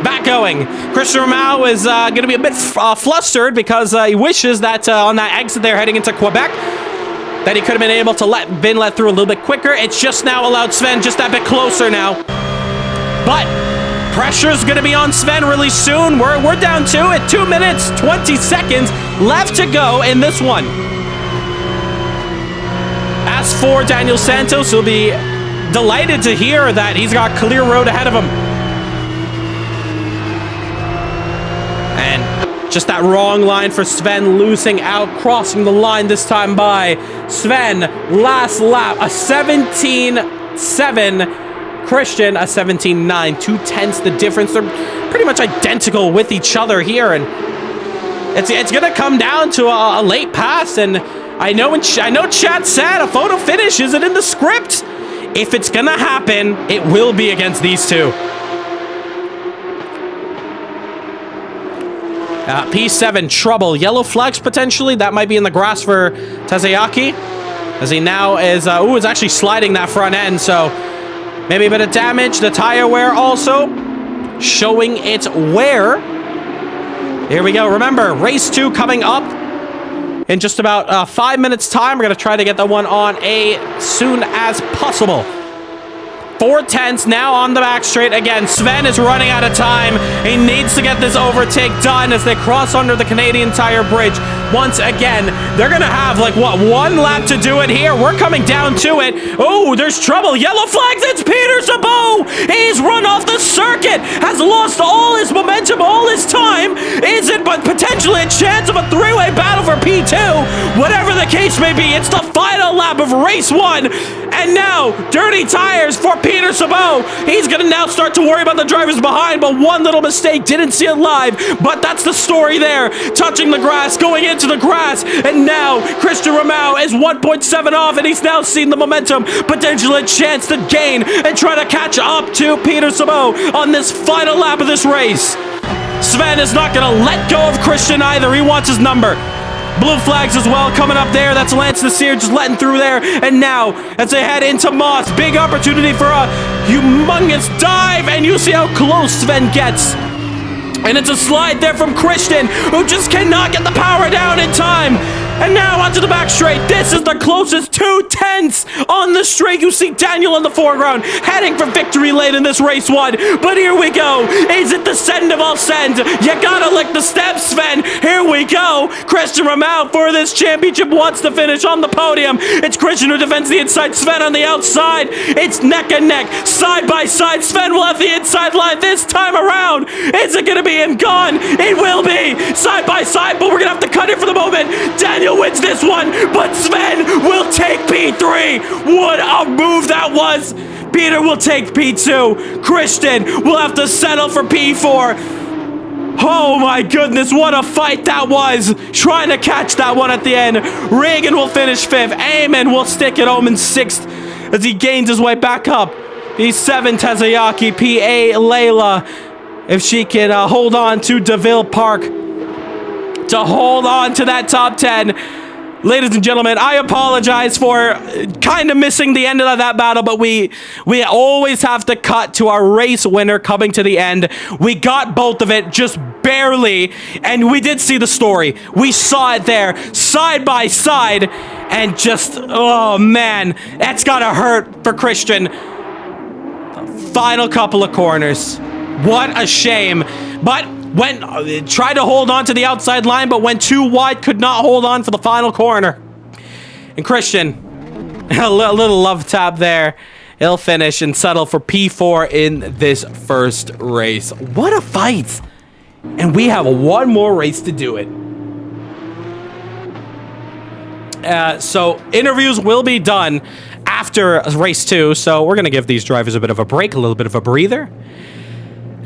back going. Christian Romao is going to be a bit flustered because he wishes that on that exit there heading into Quebec, that he could have been able to let through a little bit quicker. It's just now allowed Sven just that bit closer now. But pressure's going to be on Sven really soon. We're down to it. 2 minutes, 20 seconds left to go in this one. As for Daniel Santos, he'll be delighted to hear that he's got clear road ahead of him. And just that wrong line for Sven, losing out, crossing the line this time by Sven. Last lap, a 17.7. Christian, a 17.9, 2/10 the difference. They're pretty much identical with each other here, and it's gonna come down to a late pass. And I know chat said a photo finish isn't in the script. If it's gonna happen, it will be against these two. P7 trouble, yellow flags potentially. That might be in the grass for Tezayaki, as he now is is actually sliding that front end. So. Maybe a bit of damage. The tire wear also showing its wear. Here we go. Remember, race 2 coming up in just about 5 minutes time. We're going to try to get that one on as soon as possible. 4/10 now on the back straight again. Sven is running out of time. He needs to get this overtake done as they cross under the Canadian Tire Bridge. Once again, they're going to have, like, what, 1 lap to do it here. We're coming down to it. Oh, there's trouble. Yellow flags. It's Peter Sabot. He's run off the circuit. Has lost all his momentum, all his time. Is it but potentially a chance of a 3-way battle for P2? Whatever the case may be, it's the final lap of race 1. And now, dirty tires for Peter Sabot. He's going to now start to worry about the drivers behind, but one little mistake, didn't see it live, but that's the story there. Touching the grass, going into the grass, and now Christian Romao is 1.7 off, and he's now seen the momentum, potentially a chance to gain and try to catch up to Peter Sabot on this final lap of this race. Sven is not going to let go of Christian either. He wants his number. Blue flags as well coming up there. That's Lance Nasseir just letting through there. And now, as they head into Moss, big opportunity for a humongous dive. And you see how close Sven gets. And it's a slide there from Christian, who just cannot get the power down in time. And now onto the back straight. This is the closest 2/10 on the straight. You see Daniel in the foreground, heading for victory late in this race 1. But here we go. Is it the send of all send? You gotta lick the steps, Sven. Here we go. Christian Romao for this championship wants to finish on the podium. It's Christian who defends the inside, Sven on the outside. It's neck and neck, side by side. Sven will have the inside line this time around. Is it gonna be and gone? It will be side by side, but we're gonna have to cut it for the moment. Daniel wins this one, but Sven will take P3. What a move that was. Peter will take P2. Christian will have to settle for P4. Oh my goodness, what a fight that was. Trying to catch that one at the end. Reagan will finish 5th. Eamon will stick it home in 6th as he gains his way back up. P7 Tezayaki, P8 Layla. if she can hold on to DeVille Park to hold on to that top 10. Ladies and gentlemen, I apologize for kind of missing the end of that battle, but we always have to cut to our race winner coming to the end. We got both of it, just barely, and we did see the story. We saw it there, side by side, and just, oh man, that's gotta hurt for Christian. The final couple of corners. What a shame. But tried to hold on to the outside line, but went too wide, could not hold on for the final corner. And Christian, a little love tap there. He'll finish and settle for P4 in this first race. What a fight. And we have one more race to do it. So interviews will be done after race 2. So we're going to give these drivers a bit of a break, a little bit of a breather.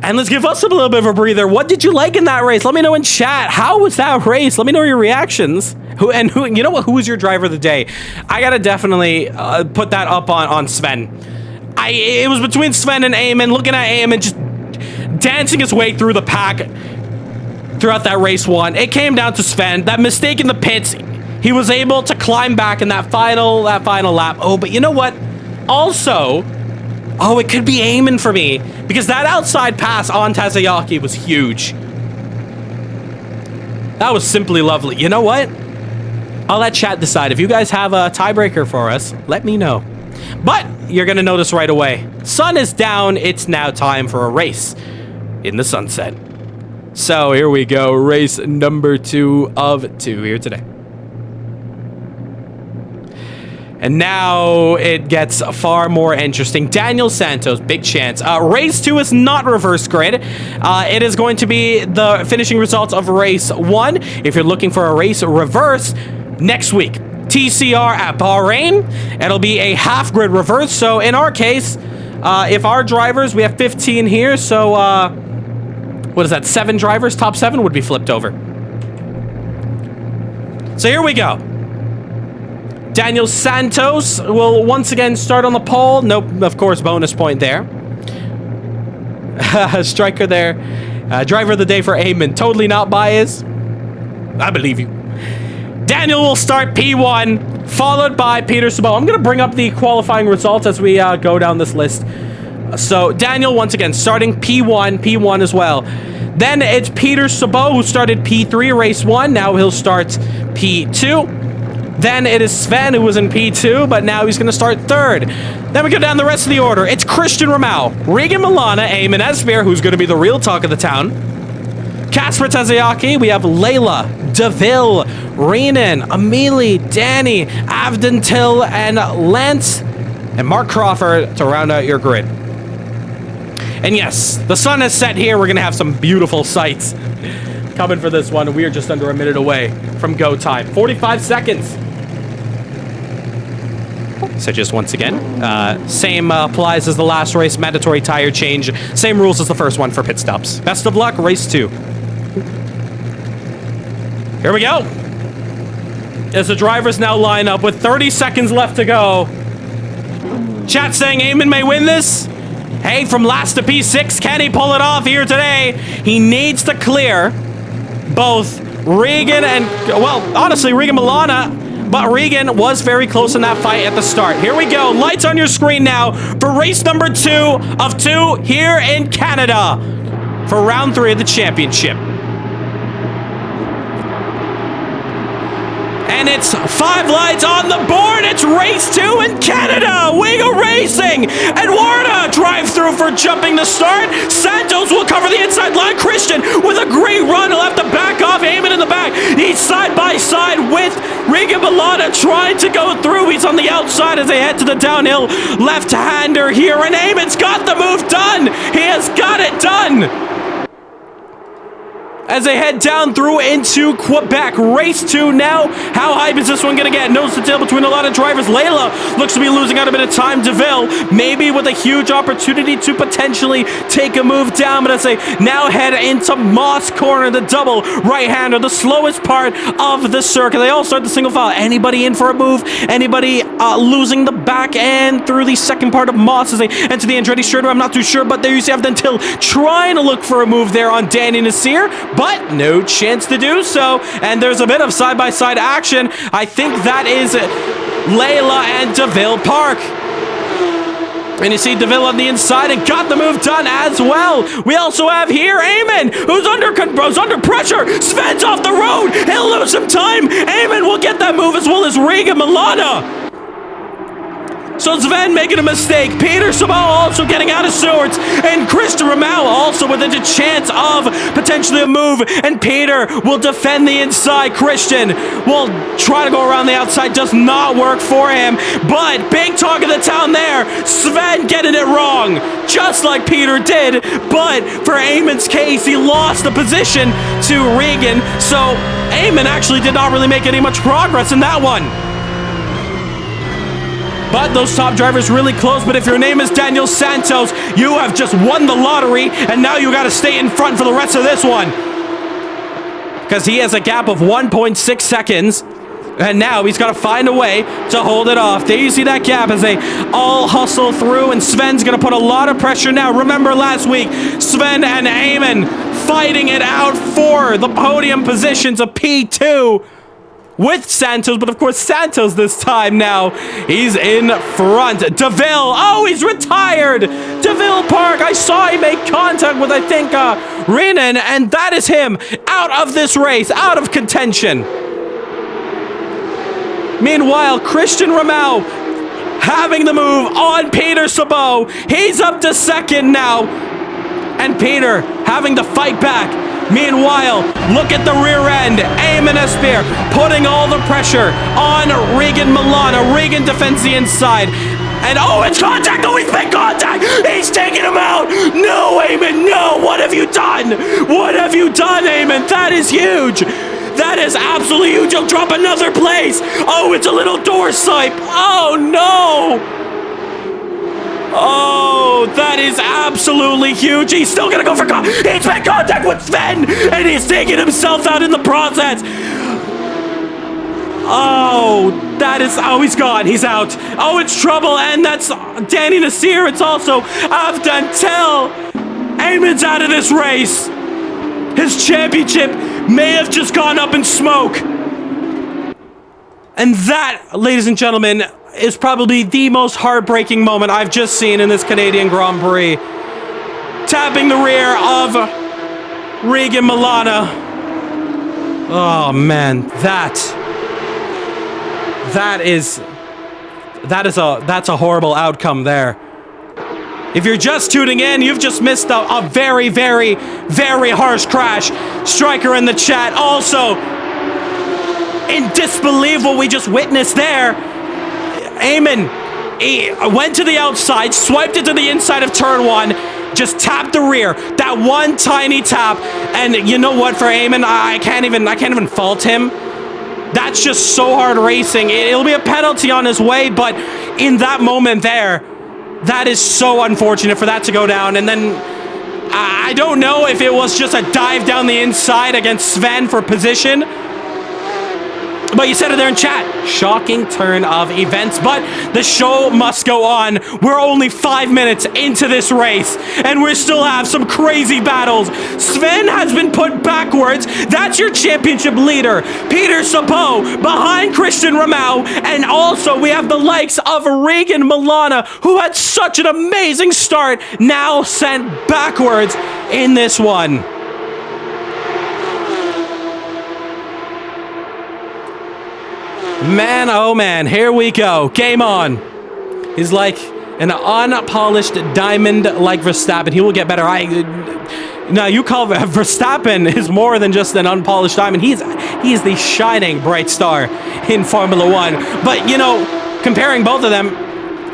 And let's give us a little bit of a breather. What did you like in that race? Let me know in chat. How was that race? Let me know your reactions. Who you know what? Who was your driver of the day? I gotta definitely put that up on Sven. It was between Sven and Eamon. Looking at Eamon just dancing his way through the pack throughout that race 1. It came down to Sven. That mistake in the pits, he was able to climb back in that final lap. Oh, but you know what? Also, oh, it could be Eamon for me, because that outside pass on Tazayaki was huge. That was simply lovely. You know what? I'll let chat decide. If you guys have a tiebreaker for us, let me know. But you're going to notice right away. Sun is down. It's now time for a race in the sunset. So here we go. Race number 2 of 2 here today. And now it gets far more interesting. Daniel Santos, big chance. Race 2 is not reverse grid. It is going to be the finishing results of race 1. If you're looking for a race reverse, next week, TCR at Bahrain. It'll be a half grid reverse. So in our case, if our drivers, we have 15 here. So what is that? 7 drivers, top 7 would be flipped over. So here we go. Daniel Santos will once again start on the pole. Nope, of course, bonus point there. Striker there. Driver of the day for Eamon. Totally not biased. I believe you. Daniel will start P1, followed by Peter Sabot. I'm going to bring up the qualifying results as we go down this list. So Daniel, once again, starting P1 as well. Then it's Peter Sabot, who started P3 race 1. Now he'll start P2. Then it is Sven, who was in P2, but now he's going to start 3rd. Then we go down the rest of the order. It's Christian Ramau, Regan Milana, Eamon Esbjerg, who's going to be the real talk of the town. Casper Tazayaki, we have Layla, DeVille, Renan, Amelie, Danny, Avden Till, and Lance, and Mark Crawford to round out your grid. And yes, the sun has set here. We're going to have some beautiful sights coming for this one. We are just under a minute away from go time. 45 seconds. So just once again, same applies as the last race, mandatory tire change. Same rules as the first one for pit stops. Best of luck, race 2. Here we go. As the drivers now line up with 30 seconds left to go. Chat saying Eamon may win this. Hey, from last to P6, can he pull it off here today? He needs to clear both Regan and, well, honestly, Regan Milana. But Regan was very close in that fight at the start. Here we go. Lights on your screen now for race number 2 of 2 here in Canada for round 3 of the championship. And it's 5 lights on the board. It's race 2 in Canada. Wego Racing. Eduarda drive through for jumping the start. Santos will cover the inside line. Christian with a great run. He'll have to back off. Eamon in the back. He's side by side with Regan Milana trying to go through. He's on the outside as they head to the downhill left-hander here. And Eamon's got the move done. He has got it done. As they head down through into Quebec. Race 2 now. How hype is this one going to get? Nose to tail between a lot of drivers. Layla looks to be losing out a bit of time. DeVille, maybe with a huge opportunity to potentially take a move down. But as they now head into Moss Corner, the double right-hander, the slowest part of the circuit. They all start the single file. Anybody in for a move? Anybody losing the back and through the second part of Moz as they enter the Andretti straightaway. I'm not too sure, but there you see Until trying to look for a move there on Danny Nasseir, but no chance to do so. And there's a bit of side-by-side action. I think that is Layla and DeVille Park. And you see DeVille on the inside and got the move done as well. We also have here Eamon, who's under pressure. Sven's off the road. He'll lose some time. Eamon will get that move as well as Regan Milana. So Sven making a mistake. Peter Samal also getting out of sorts. And Christian Ramau also with a chance of potentially a move. And Peter will defend the inside. Christian will try to go around the outside. Does not work for him. But big talk of the town there. Sven getting it wrong. Just like Peter did. But for Eamon's case, he lost the position to Regan. So Eamon actually did not really make any much progress in that one. But those top drivers really close. But if your name is Daniel Santos, you have just won the lottery, and now you got to stay in front for the rest of this one. Because he has a gap of 1.6 seconds. And now he's got to find a way to hold it off. There you see that gap as they all hustle through, and Sven's going to put a lot of pressure now. Remember last week, Sven and Eamon fighting it out for the podium positions of P2. With Santos, but of course Santos this time now, he's in front. DeVille, oh, he's retired. DeVille Park, I saw him make contact with, I think, Renan, and that is him out of this race, out of contention. Meanwhile, Christian Ramau having the move on Peter Sabot. He's up to second now, and Peter having to fight back. Meanwhile, look at the rear end. Eamon Espeir putting all the pressure on Regan Milana. Regan defends the inside. And oh, it's contact! Oh, he's made contact! He's taking him out! No, Eamon, no! What have you done? What have you done, Eamon? That is huge! That is absolutely huge! He'll drop another place! Oh, it's a little door swipe! Oh, no! Oh, that is absolutely huge. He's still gonna go for he's made contact with Sven, and he's taking himself out in the process. Oh, that is, oh, he's gone. He's out. Oh, it's trouble, and that's Danny Nasseir. It's also Avdantel. Eamon's out of this race. His championship may have just gone up in smoke. And that, ladies and gentlemen, is probably the most heartbreaking moment I've just seen in this Canadian Grand Prix. Tapping the rear of Regan Milana. Oh man, that's a horrible outcome there. If you're just tuning in, you've just missed a very, very, very harsh crash. Striker in the chat also in disbelief what we just witnessed there. Eamon, he went to the outside, swiped it to the inside of turn one, just tapped the rear. That one tiny tap, and you know what? For Eamon, I can't even fault him. That's just so hard racing. It'll be a penalty on his way, but in that moment there, that is so unfortunate for that to go down. And then I don't know if it was just a dive down the inside against Sven for position. But you said it there in chat. Shocking turn of events, but the show must go on. We're only 5 minutes into this race, and we still have some crazy battles. Sven has been put backwards. That's your championship leader, Peter Sabot, behind Christian Ramau, and also we have the likes of Regan Milana, who had such an amazing start, now sent backwards in this one. Man, oh man, here we go. Game on. He's like an unpolished diamond like Verstappen. He will get better. Now, you call Verstappen is more than just an unpolished diamond. He is the shining bright star in Formula One. But, you know, comparing both of them,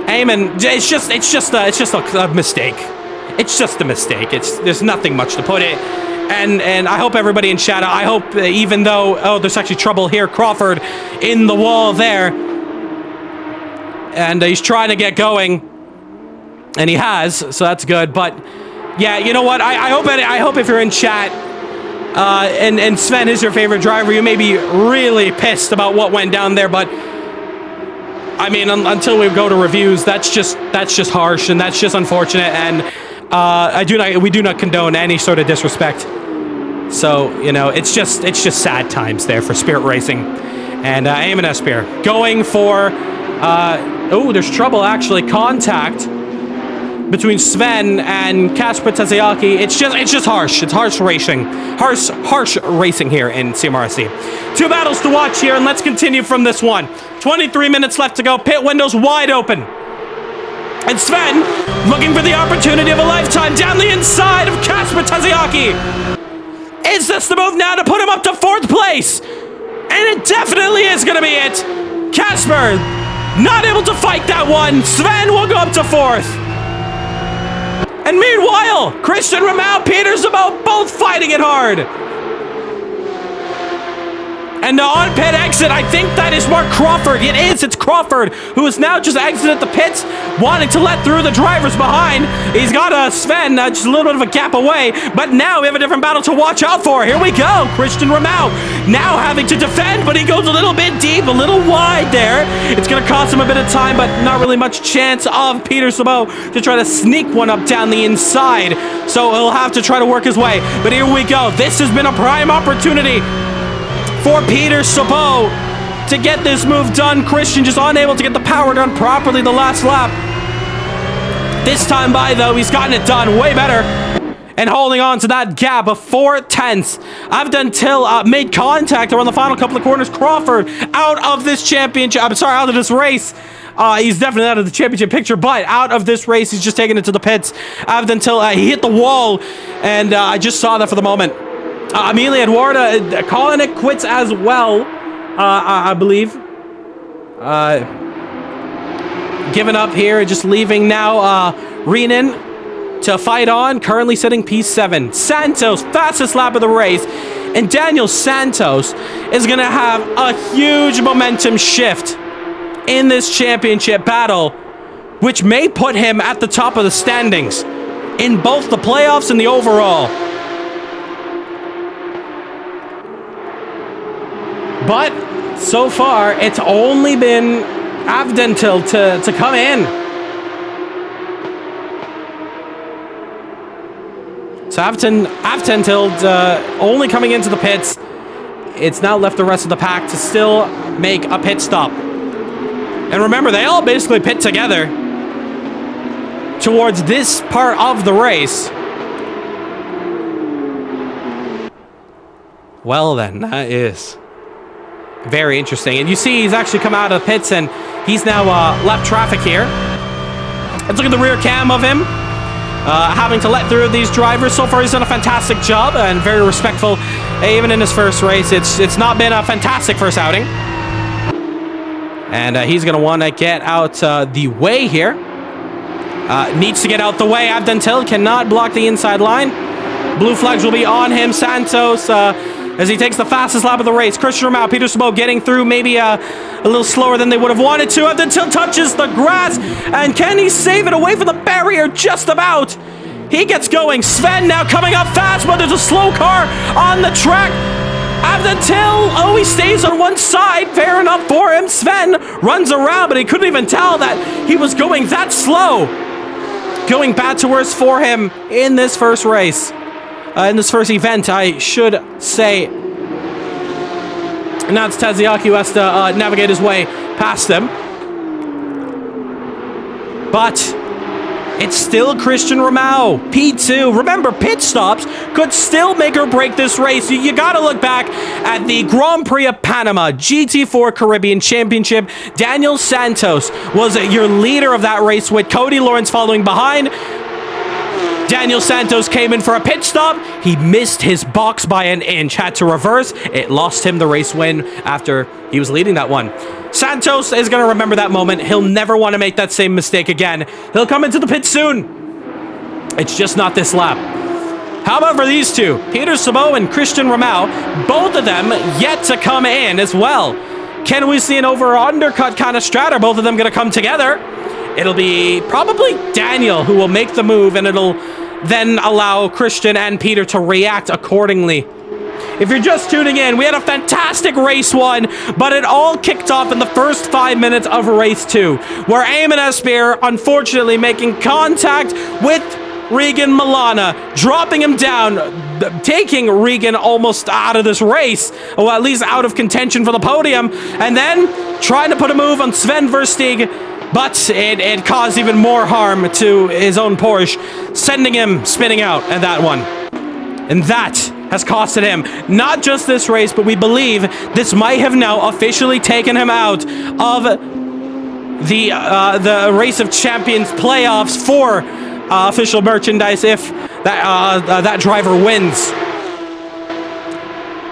Eamon, it's just a mistake. It's just a mistake. There's nothing much to put it. And I hope everybody in chat, I hope even though, oh, there's actually trouble here, Crawford in the wall there. And he's trying to get going. And he has, so that's good. But, yeah, you know what? I hope if you're in chat, and Sven is your favorite driver, you may be really pissed about what went down there. But I mean, until we go to reviews, that's just harsh, and that's just unfortunate, and we do not condone any sort of disrespect. So, you know, it's just sad times there for Spirit Racing. And Nasseir going for, oh, there's trouble actually, contact between Sven and Kasper Taziaki. It's just harsh. It's harsh racing. Harsh racing here in CMRSC. 2 battles to watch here, and let's continue from this one. 23 minutes left to go. Pit windows wide open. And Sven looking for the opportunity of a lifetime down the inside of Kasper Taziaki. Is this the move now to put him up to 4th place? And it definitely is going to be it. Kasper not able to fight that one. Sven will go up to 4th. And meanwhile, Christian Ramau, Peter Zabot, both fighting it hard. And the on-pit exit, I think that is Mark Crawford. It is, it's Crawford, who has now just exited the pits, wanting to let through the drivers behind. He's got Sven just a little bit of a gap away, but now we have a different battle to watch out for. Here we go, Christian Ramau now having to defend, but he goes a little bit deep, a little wide there. It's going to cost him a bit of time, but not really much chance of Peter Zabot to try to sneak one up down the inside. So he'll have to try to work his way. But here we go. This has been a prime opportunity for Peter Zabot to get this move done. Christian just unable to get the power done properly the last lap. This time by, though, he's gotten it done way better. And holding on to that gap of 4/10. Till made contact around the final couple of corners. Crawford out of this championship. I'm sorry, out of this race. He's definitely out of the championship picture, but out of this race, he's just taking it to the pits. Till he hit the wall, and I just saw that for the moment. Amelia Eduarda calling it quits as well, I believe. Giving up here, just leaving now Renan to fight on, currently sitting P7. Santos, fastest lap of the race, and Daniel Santos is going to have a huge momentum shift in this championship battle, which may put him at the top of the standings in both the playoffs and the overall. But so far, it's only been Avdentil to come in. So Avdentil only coming into the pits. It's now left the rest of the pack to still make a pit stop. And remember, they all basically pit together towards this part of the race. Well then, that is very interesting. And you see he's actually come out of the pits, and he's now left traffic here. Let's look at the rear cam of him. Having to let through these drivers. So far, he's done a fantastic job and very respectful. Even in his first race, it's not been a fantastic first outing. And he's going to want to get out the way here. Needs to get out the way. Avdentil cannot block the inside line. Blue flags will be on him. Santos as he takes the fastest lap of the race. Christian Ramau, Peter Zabot getting through maybe a little slower than they would have wanted to. Avdentil touches the grass, and can he save it away from the barrier? Just about. He gets going. Sven now coming up fast, but there's a slow car on the track. Avdentil, oh, he stays on one side. Fair enough for him. Sven runs around, but he couldn't even tell that he was going that slow. Going bad to worse for him in this first race. In this first event, I should say. And that's Taziaki who has to navigate his way past them. But it's still Christian Ramau, P2. Remember, pit stops could still make or break this race. You gotta look back at the Grand Prix of Panama, GT4 Caribbean Championship. Daniel Santos was your leader of that race, with Cody Lawrence following behind. Daniel Santos came in for a pit stop. He missed his box by an inch, had to reverse. It lost him the race win after he was leading that one. Santos is going to remember that moment. He'll never want to make that same mistake again. He'll come into the pit soon. It's just not this lap. How about for these two? Peter Zabot and Christian Ramau, both of them yet to come in as well. Can we see an over-undercut kind of strat? Are both of them going to come together? It'll be probably Daniel who will make the move, and it'll then allow Christian and Peter to react accordingly. if you're just tuning in, we had a fantastic race 1, but it all kicked off in the first 5 minutes of race 2, where Nasseir unfortunately making contact with Regan Milana, dropping him down, taking Regan almost out of this race, or at least out of contention for the podium, and then trying to put a move on Sven Versteeg, but it caused even more harm to his own Porsche, sending him spinning out at that one. And that has costed him not just this race, but we believe this might have now officially taken him out of the Race of Champions playoffs for official merchandise if that driver wins.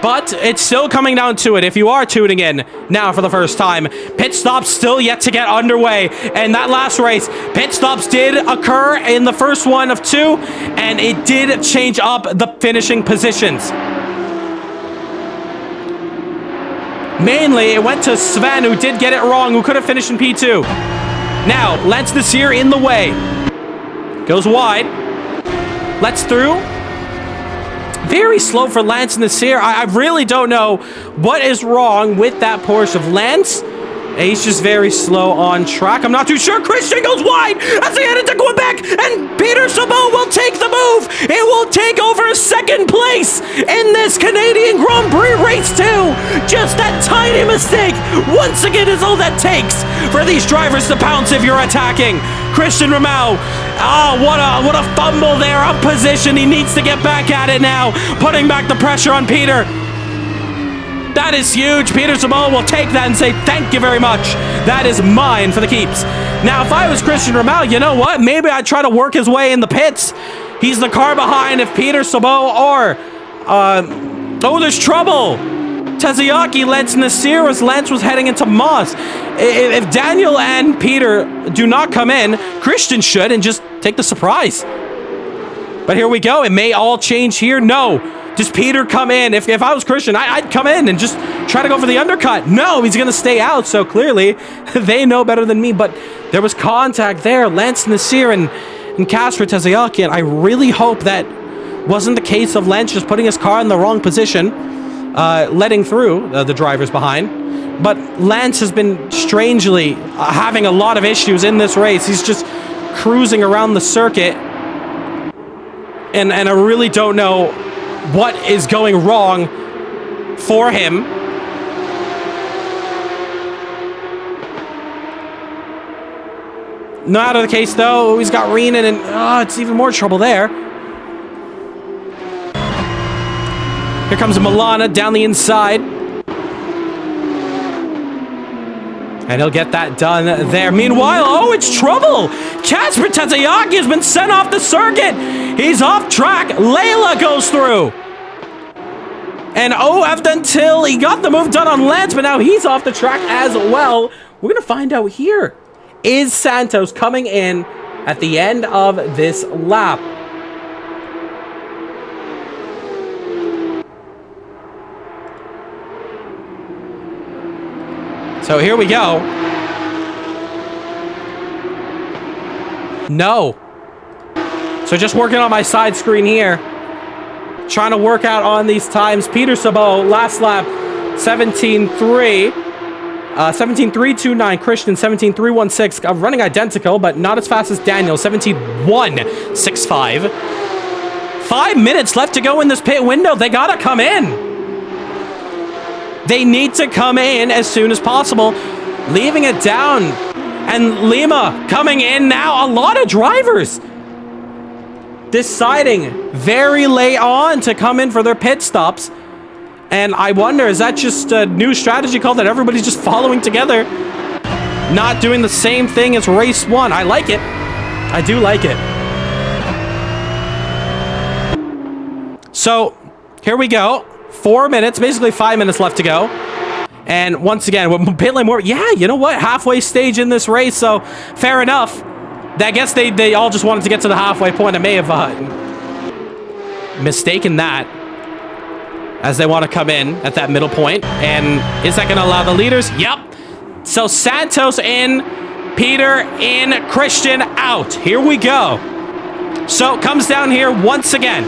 But it's still coming down to it. If you are tuning in now for the first time, pit stops still yet to get underway. And that last race, pit stops did occur in the first one of 2, and it did change up the finishing positions. Mainly, it went to Sven, who did get it wrong, who could have finished in P2. Now, Lance Nasseir in the way. Goes wide. Lets through. Very slow for Lance Nasseir. I really don't know what is wrong with that Porsche of Lance. He's just very slow on track. I'm not too sure. Christian goes wide as they head into Quebec, and Peter Sabot will take the move. It will take over second place in this Canadian Grand Prix Race 2. Just that tiny mistake once again is all that takes for these drivers to pounce if you're attacking. Christian Ramau, what a fumble there, up position. He needs to get back at it now, putting back the pressure on Peter. That is huge. Peter Sabot will take that and say, thank you very much. That is mine for the keeps. Now, if I was Christian Ramau, you know what? Maybe I'd try to work his way in the pits. He's the car behind if Peter Sabot or... oh, there's trouble. Tazayaki lets Nasseir as Lance was heading into Moz. If Daniel and Peter do not come in, Christian should and just take the surprise. But here we go. It may all change here. No. Just Peter come in. If I was Christian, I'd come in and just try to go for the undercut. No, he's going to stay out. So clearly, they know better than me. But there was contact there. Lance Nasseir and Kasper Tazayaki. And I really hope that wasn't the case of Lance just putting his car in the wrong position, letting through the drivers behind. But Lance has been strangely having a lot of issues in this race. He's just cruising around the circuit. And I really don't know what is going wrong for him. Not the case though. He's got Renan and it's even more trouble there. Here comes Milana down the inside. And he'll get that done there. Meanwhile, oh, it's trouble. Kasper Tazayaki has been sent off the circuit. He's off track. Layla goes through. And OF until he got the move done on Lance, but now he's off the track as well. We're going to find out here. Is Santos coming in at the end of this lap? So here we go. No. So just working on my side screen here. Trying to work out on these times. Peter Sabot, last lap, 17.3. 17.329. Christian, 17.316. Running identical, but not as fast as Daniel. 17.165. 5 minutes left to go in this pit window. They gotta come in. They need to come in as soon as possible. Leaving it down. And Lima coming in now. A lot of drivers deciding very late on to come in for their pit stops. And I wonder, is that just a new strategy call that everybody's just following together? Not doing the same thing as race 1. I like it. I do like it. So, here we go. 4 minutes, basically 5 minutes left to go. And once again, with pit lane more, yeah, you know what? Halfway stage in this race, so fair enough. I guess they all just wanted to get to the halfway point. I may have mistaken that as they want to come in at that middle point. And is that going to allow the leaders? Yep. So Santos in, Peter in, Christian out. Here we go. So it comes down here once again.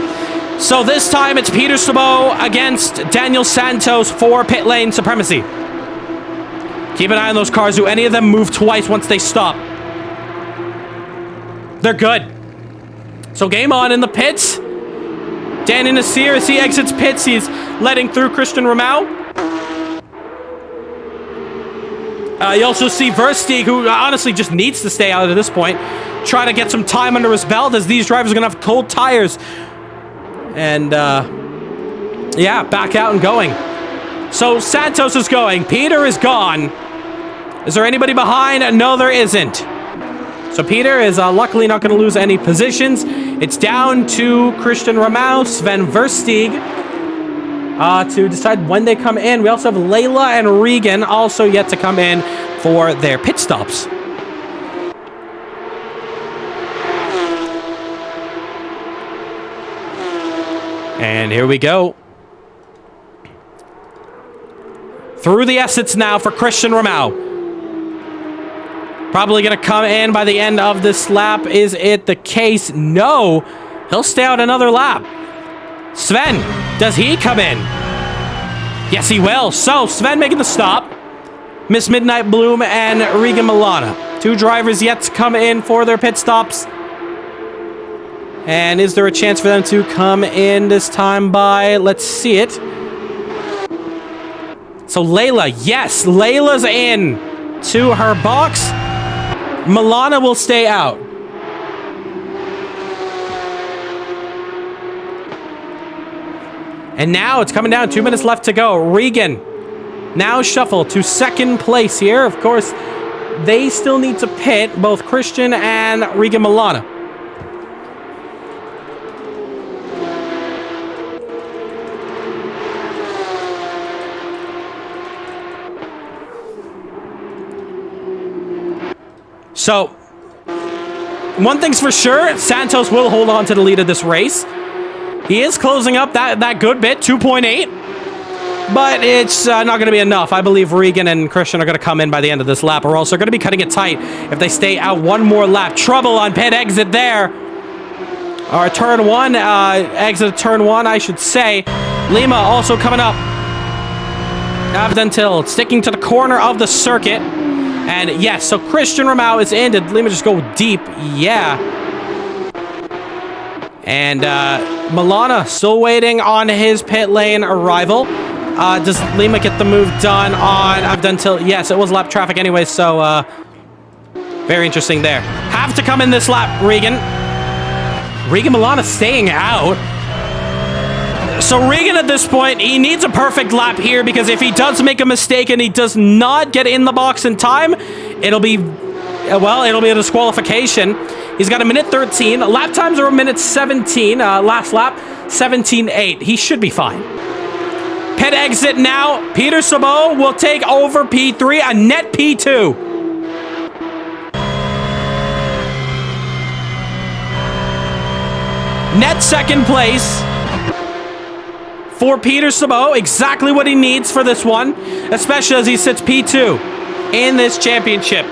So this time it's Peter Sabot against Daniel Santos for pit lane supremacy. Keep an eye on those cars. Do any of them move twice once they stop? They're good. So game on in the pits. Danny Nasseir, as he exits pits, he's letting through Christian Ramau. You also see Verstappen, who honestly just needs to stay out at this point. Try to get some time under his belt, as these drivers are going to have cold tires. And, yeah, back out and going. So Santos is going. Peter is gone. Is there anybody behind? No, there isn't. So Peter is luckily not going to lose any positions. It's down to Christian Ramau, Sven Versteeg, to decide when they come in. We also have Layla and Regan also yet to come in for their pit stops. And here we go. Through the Assets now for Christian Ramau. Probably going to come in by the end of this lap. Is it the case? No. He'll stay out another lap. Sven, does he come in? Yes, he will. So, Sven making the stop. Miss Midnight Bloom and Regan Milana. Two drivers yet to come in for their pit stops. And is there a chance for them to come in this time by... Let's see it. So, Layla. Yes, Layla's in to her box. Milana will stay out. And now it's coming down. 2 minutes left to go. Regan now shuffle to second place here. Of course, they still need to pit, both Christian and Regan Milana. So, one thing's for sure, Santos will hold on to the lead of this race. He is closing up that good bit, 2.8. But it's not going to be enough. I believe Regan and Christian are going to come in by the end of this lap, or else they're going to be cutting it tight if they stay out one more lap. Trouble on pit exit there. Or turn one, exit turn one, I should say. Lima also coming up. Avdentil sticking to the corner of the circuit. And yes, so Christian Ramau is in. Did Lima just go deep? Yeah. And Milana still waiting on his pit lane arrival. Does Lima get the move done on Avdentil? Yes, it was lap traffic anyway, so very interesting there. Have to come in this lap, Regan. Regan Milana staying out. So Regan at this point, he needs a perfect lap here, because if he does make a mistake and he does not get in the box in time, it'll be a disqualification. He's got a minute 13. Lap times are a minute 17. Last lap, 17.8. He should be fine. Pit exit now. Peter Sabot will take over P3, a net P2. Net second place for Peter Sabot, exactly what he needs for this one, especially as he sits P2 in this championship.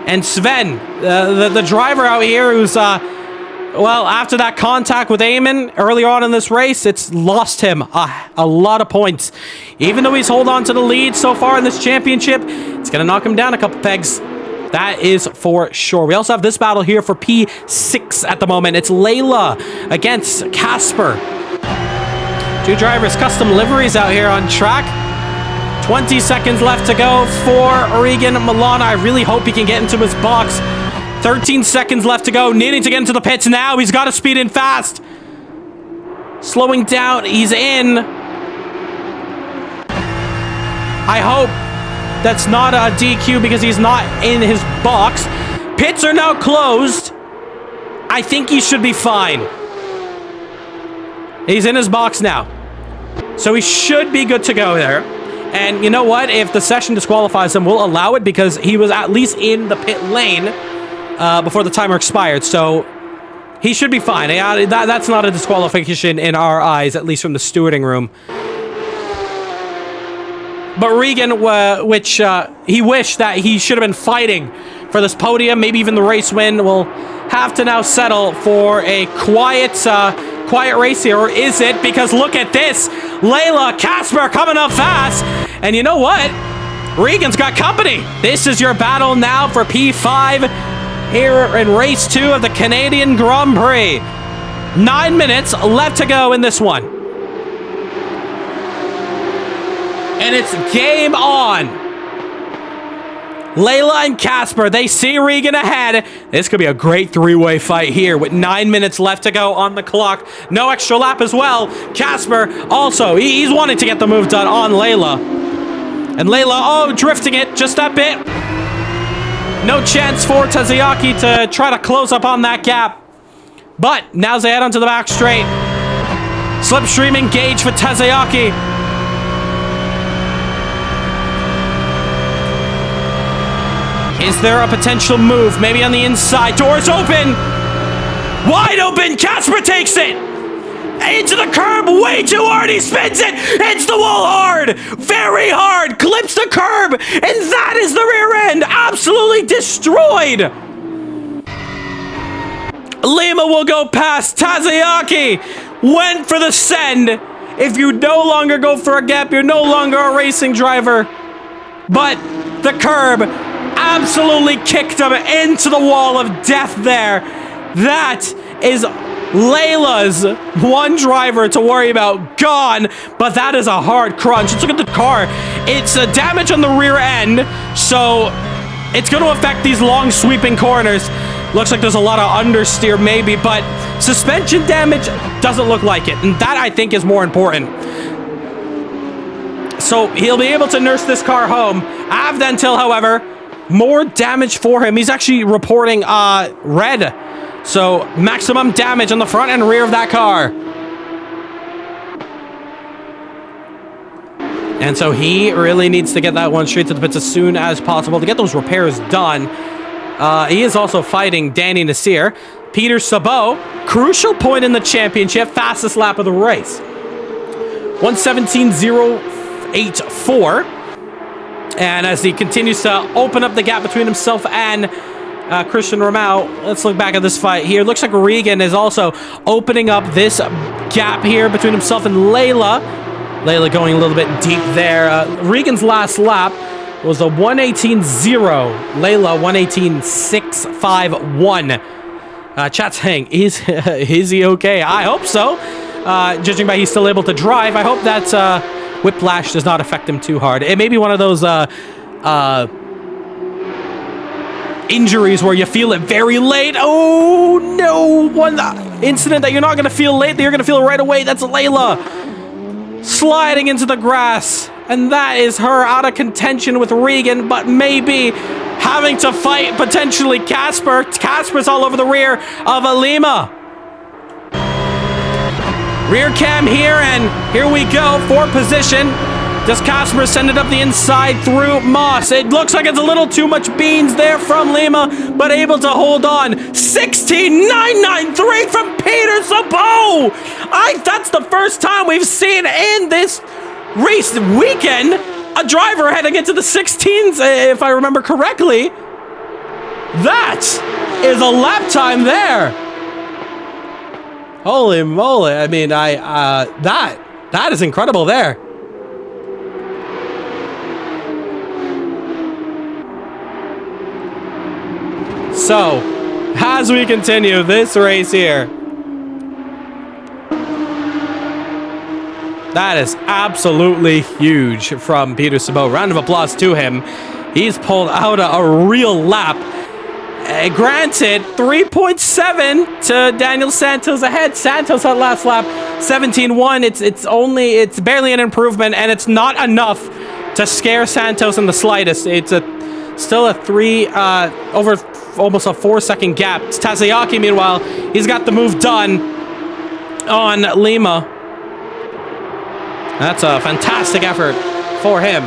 And Sven, the driver out here who's, well, after that contact with Eamon earlier on in this race, it's lost him a lot of points. Even though he's held on to the lead so far in this championship, it's going to knock him down a couple pegs. That is for sure. We also have this battle here for P6 at the moment. It's Layla against Casper. Two drivers, custom liveries out here on track. 20 seconds left to go for Regan Milana. I really hope he can get into his box. 13 seconds left to go. Needing to get into the pits now. He's got to speed in fast. Slowing down. He's in. I hope that's not a DQ because he's not in his box. Pits are now closed. I think he should be fine. He's in his box now. So he should be good to go there. And you know what? If the session disqualifies him, we'll allow it because he was at least in the pit lane before the timer expired. So he should be fine. That's not a disqualification in our eyes, at least from the stewarding room. But Regan, which he wished that he should have been fighting for this podium, maybe even the race win, will have to now settle for a quiet quiet race here, or is it? Because look at this. Layla, Casper coming up fast. And you know what? Regan's got company. This is your battle now for P5 here in race 2 of the Canadian Grand Prix. 9 minutes left to go in this one. And it's game on. Layla and Casper, they see Regan ahead. This could be a great three-way fight here with 9 minutes left to go on the clock. No extra lap as well. Casper also, he's wanting to get the move done on Layla. And Layla, oh, drifting it just a bit. No chance for Tazayaki to try to close up on that gap. But now they head onto the back straight. Slipstream engaged for Tazayaki. Is there a potential move? Maybe on the inside. Doors open. Wide open. Casper takes it. Into the curb. Way too hard. He spins it. Hits the wall hard. Very hard. Clips the curb. And that is the rear end. Absolutely destroyed. Lima will go past. Tazayaki went for the send. If you no longer go for a gap, you're no longer a racing driver. But the curb absolutely kicked him into the wall of death there. That is Layla's one driver to worry about gone, but that is a hard crunch. Let's look at the car. It's a damage on the rear end, so it's going to affect these long sweeping corners. Looks like there's a lot of understeer maybe, but suspension damage doesn't look like it, and that I think is more important. So he'll be able to nurse this car home. Avdentil, however, more damage for him. He's actually reporting red. So maximum damage on the front and rear of that car. And so he really needs to get that one straight to the pits as soon as possible to get those repairs done. He is also fighting Danny Nasseir. Peter Sabot, crucial point in the championship, fastest lap of the race. 1:17.084. And as he continues to open up the gap between himself and Christian Ramau, let's look back at this fight here. Looks like Regan is also opening up this gap here between himself and Layla. Layla going a little bit deep there. Regan's last lap was a 1:18.0. Layla 1:18.651. Chat's saying, is he okay? I hope so. Judging by he's still able to drive, I hope that whiplash does not affect him too hard. It may be one of those injuries where you feel it very late. Oh no, one incident that you're not going to feel late, that you're going to feel right away. That's Layla sliding into the grass, and that is her out of contention with Regan, but maybe having to fight potentially Casper. Casper's all over the rear of Alima. Rear cam here, and here we go. 4th position. Does Casper send it up the inside through Moss? It looks like it's a little too much beans there from Lima, but able to hold on. 16.993 from Peter Sabot. That's the first time we've seen in this race weekend a driver heading into the 16s, if I remember correctly. That is a lap time there. Holy moly. I mean, that is incredible there. So, as we continue this race here, that is absolutely huge from Peter Sabot. Round of applause to him. He's pulled out a real lap. Granted, 3.7 to Daniel Santos ahead. Santos had last lap 17.1. It's barely an improvement, and it's not enough to scare Santos in the slightest. It's still a over almost a 4-second gap. Tazayaki, meanwhile, he's got the move done on Lima. That's a fantastic effort for him.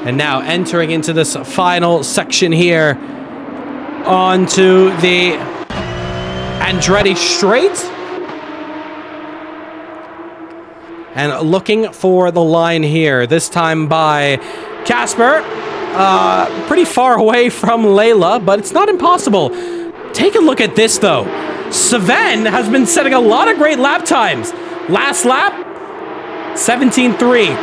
And now entering into this final section here onto the Andretti Straight. And looking for the line here, this time by Casper. pretty far away from Layla, but it's not impossible. Take a look at this, though. Sven has been setting a lot of great lap times. Last lap, 17.3.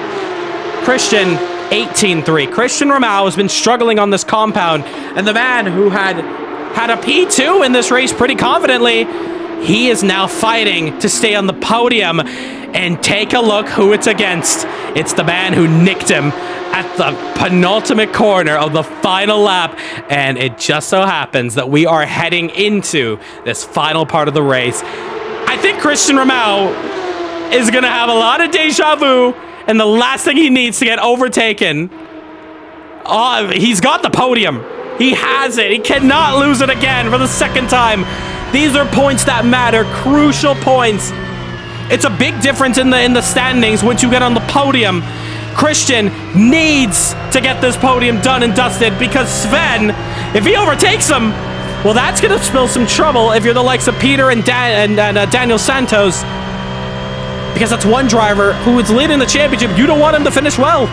Christian, 18.3. Christian Ramau has been struggling on this compound, and the man who had a P2 in this race pretty confidently, he is now fighting to stay on the podium. And take a look who it's against. It's the man who nicked him at the penultimate corner of the final lap. And it just so happens that we are heading into this final part of the race. I think Christian Ramau is going to have a lot of deja vu. And the last thing he needs to get overtaken. He's got the podium. He has it. He cannot lose it again for the second time. These are points that matter. Crucial points. It's a big difference in the standings once you get on the podium. Christian needs to get this podium done and dusted because Sven, if he overtakes him, well, that's going to spill some trouble if you're the likes of Peter and Daniel Santos. Because that's one driver who is leading the championship. You don't want him to finish well.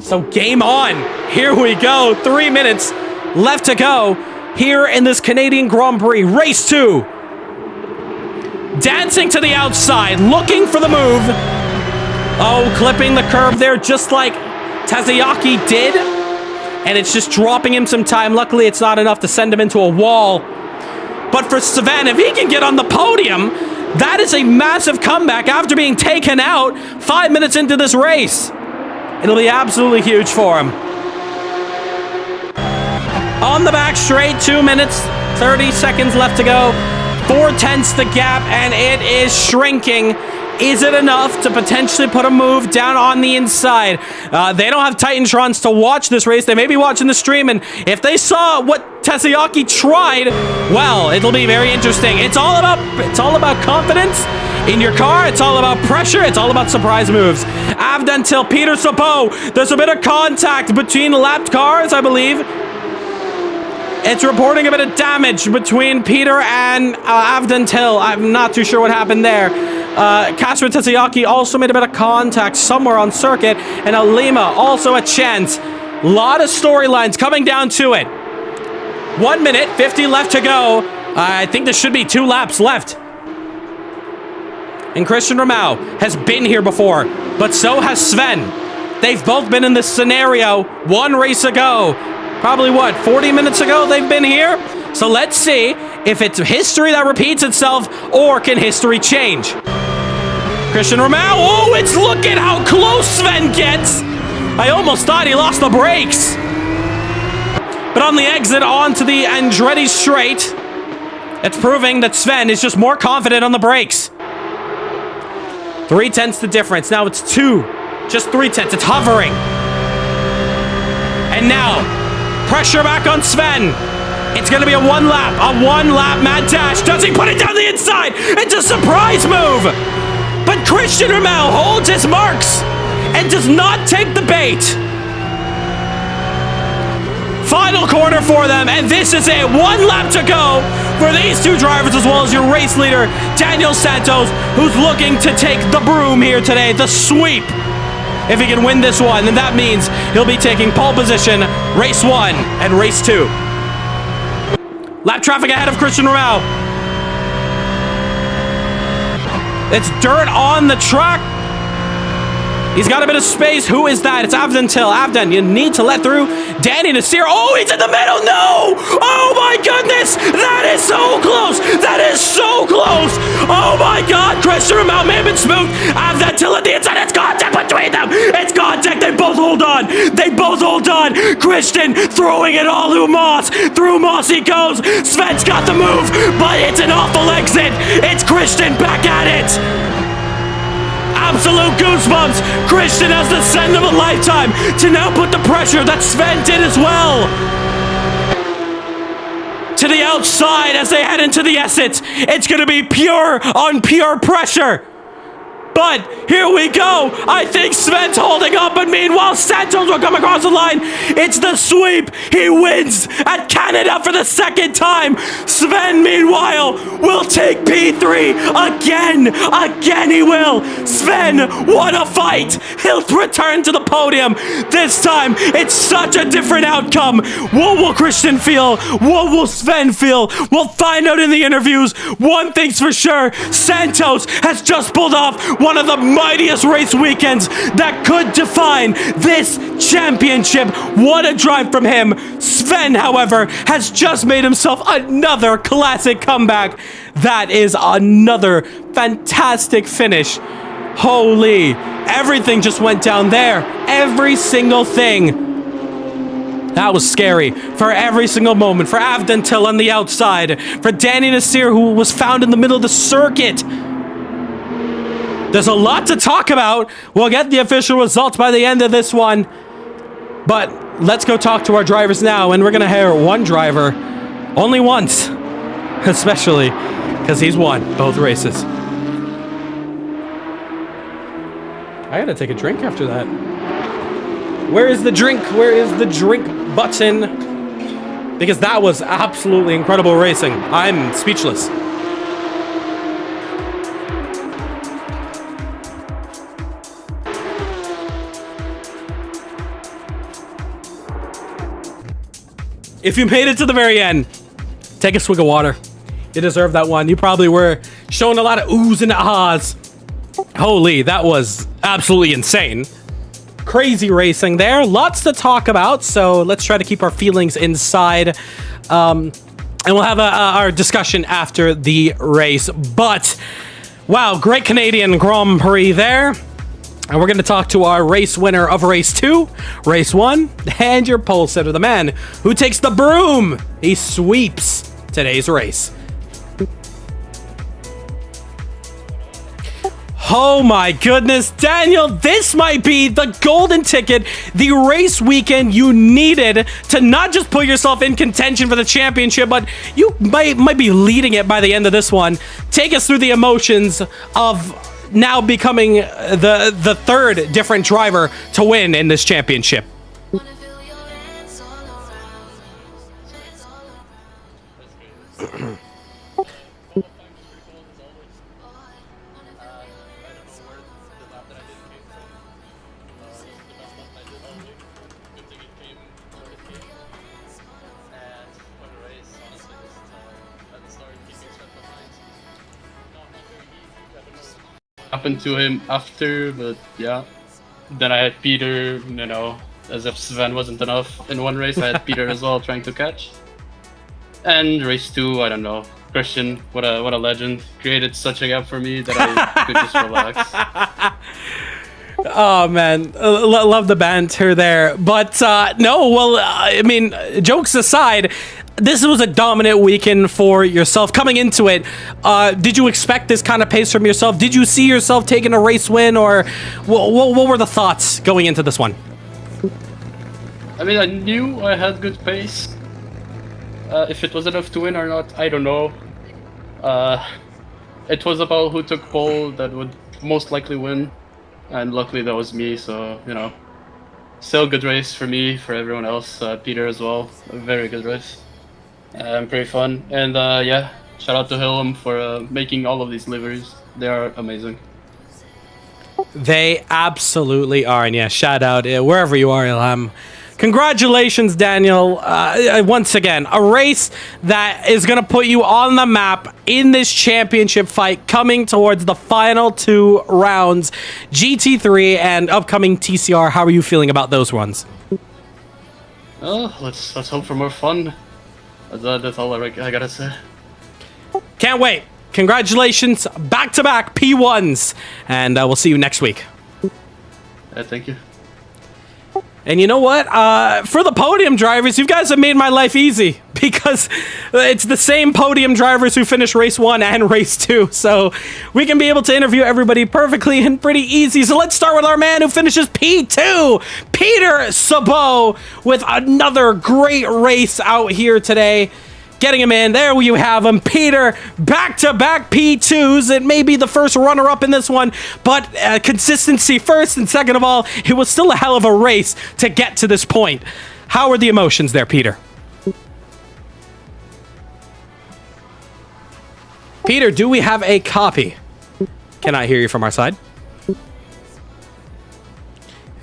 So game on. Here we go. 3 minutes left to go here in this Canadian Grand Prix. Race 2. Dancing to the outside, looking for the move. Oh, clipping the curb there just like Tazayaki did. And it's just dropping him some time. Luckily, it's not enough to send him into a wall. But for Sven, if he can get on the podium, that is a massive comeback after being taken out 5 minutes into this race. It'll be absolutely huge for him. On the back straight, 2 minutes, 30 seconds left to go. 4/10 the gap, and it is shrinking. Is it enough to potentially put a move down on the inside? They don't have Titantrons to watch this race. They may be watching the stream, and if they saw what Tazayaki tried, well, it'll be very interesting. It's all about confidence in your car. It's all about pressure. It's all about surprise moves. Avdan till Peter Sabot. There's a bit of contact between lapped cars, I believe. It's reporting a bit of damage between Peter and Avdan Till. I'm not too sure what happened there. Kasper Tazayaki also made a bit of contact somewhere on circuit. And Lima also a chance. A lot of storylines coming down to it. 1 minute, 50 left to go. I think there should be 2 laps left. And Christian Ramau has been here before, but so has Sven. They've both been in this scenario 1 race ago. Probably, 40 minutes ago they've been here? So let's see if it's history that repeats itself, or can history change? Christian Ramau, oh, it's look at how close Sven gets! I almost thought he lost the brakes. But on the exit onto the Andretti straight, it's proving that Sven is just more confident on the brakes. 3/10 the difference. Now it's 2. Just 3/10. It's hovering. And now, pressure back on Sven. It's going to be a 1 lap mad dash. Does he put it down the inside? It's a surprise move. But Christian Ramau holds his marks and does not take the bait. Final corner for them, and this is it. 1 lap to go for these 2 drivers, as well as your race leader, Daniel Santos, who's looking to take the broom here today, the sweep. If he can win this one, then that means he'll be taking pole position, race 1 and race 2. Lap traffic ahead of Christian Ramau. It's dirt on the track. He's got a bit of space. Who is that? It's Avdan Till. Avdan, you need to let through. Danny Nasseir. Oh, he's in the middle. No! Oh, my goodness! That is so close! That is so close! Oh, my God! Christian Ramau may have been smooth. Avdan Till at the inside. It's contact between them! It's contact. They both hold on. They both hold on. Christian throwing it all through Moss. Through Moss he goes. Sven's got the move, but it's an awful exit. It's Christian back at it. Absolute goosebumps. Christian has the send of a lifetime to now put the pressure that Sven did as well. To the outside as they head into the exit. It's going to be pure on pure pressure. But here we go. I think Sven's holding up, but meanwhile, Santos will come across the line. It's the sweep. He wins at Canada for the second time. Sven, meanwhile, will take P3 again. Again he will. Sven, what a fight. He'll return to the podium. This time, it's such a different outcome. What will Christian feel? What will Sven feel? We'll find out in the interviews. One thing's for sure, Santos has just pulled off one of the mightiest race weekends that could define this championship. What a drive from him. Sven, however, has just made himself another classic comeback. That is another fantastic finish. Holy, everything just went down there. Every single thing. That was scary for every single moment. For Avden Till on the outside. For Danny Nasseir, who was found in the middle of the circuit. There's a lot to talk about. We'll get the official results by the end of this one. But let's go talk to our drivers now. And we're going to hear one driver only once. Especially because he's won both races. I got to take a drink after that. Where is the drink? Where is the drink button? Because that was absolutely incredible racing. I'm speechless. If you made it to the very end, take a swig of water. You deserve that one. You probably were showing a lot of oohs and ahs. Holy, that was absolutely insane. Crazy racing there. Lots to talk about, so let's try to keep our feelings inside. And we'll have our discussion after the race. But, wow, great Canadian Grand Prix there. And we're going to talk to our race winner of race 2, race 1, and your pole sitter, the man who takes the broom. He sweeps today's race. Oh my goodness, Daniel, this might be the golden ticket, the race weekend you needed to not just put yourself in contention for the championship, but you might be leading it by the end of this one. Take us through the emotions of now becoming the third different driver to win in this championship. Happened to him after, but yeah. Then I had Peter, you know, as if Sven wasn't enough. In one race, I had Peter as well trying to catch. And race 2, I don't know. Christian, what a legend. Created such a gap for me that I could just relax. Oh man, love the banter there. But no, well, I mean, jokes aside, this was a dominant weekend for yourself. Coming into it, did you expect this kind of pace from yourself? Did you see yourself taking a race win, or what were the thoughts going into this one? I mean, I knew I had good pace. If it was enough to win or not, I don't know. It was about who took pole that would most likely win. And luckily that was me, so, you know. Still a good race for me, for everyone else. Peter as well, a very good race. Pretty fun. And yeah, shout out to Hillam for making all of these liveries. They are amazing. They absolutely are. And yeah, shout out wherever you are, Ilham. Congratulations, Daniel. Once again, a race that is going to put you on the map in this championship fight coming towards the final 2 rounds. GT3 and upcoming TCR. How are you feeling about those runs? Oh, let's hope for more fun. That's all I gotta say. Can't wait. Congratulations. Back-to-back P1s. And we'll see you next week. Yeah, thank you. And you know what? For the podium drivers, you guys have made my life easy because it's the same podium drivers who finish race 1 and race 2. So we can be able to interview everybody perfectly and pretty easy. So let's start with our man who finishes P2, Peter Sabot, with another great race out here today. getting him in. There you have him. Peter, back-to-back P2s. It may be the first runner-up in this one, but consistency first, and second of all, it was still a hell of a race to get to this point. How are the emotions there, Peter? Peter, do we have a copy? Cannot hear you from our side.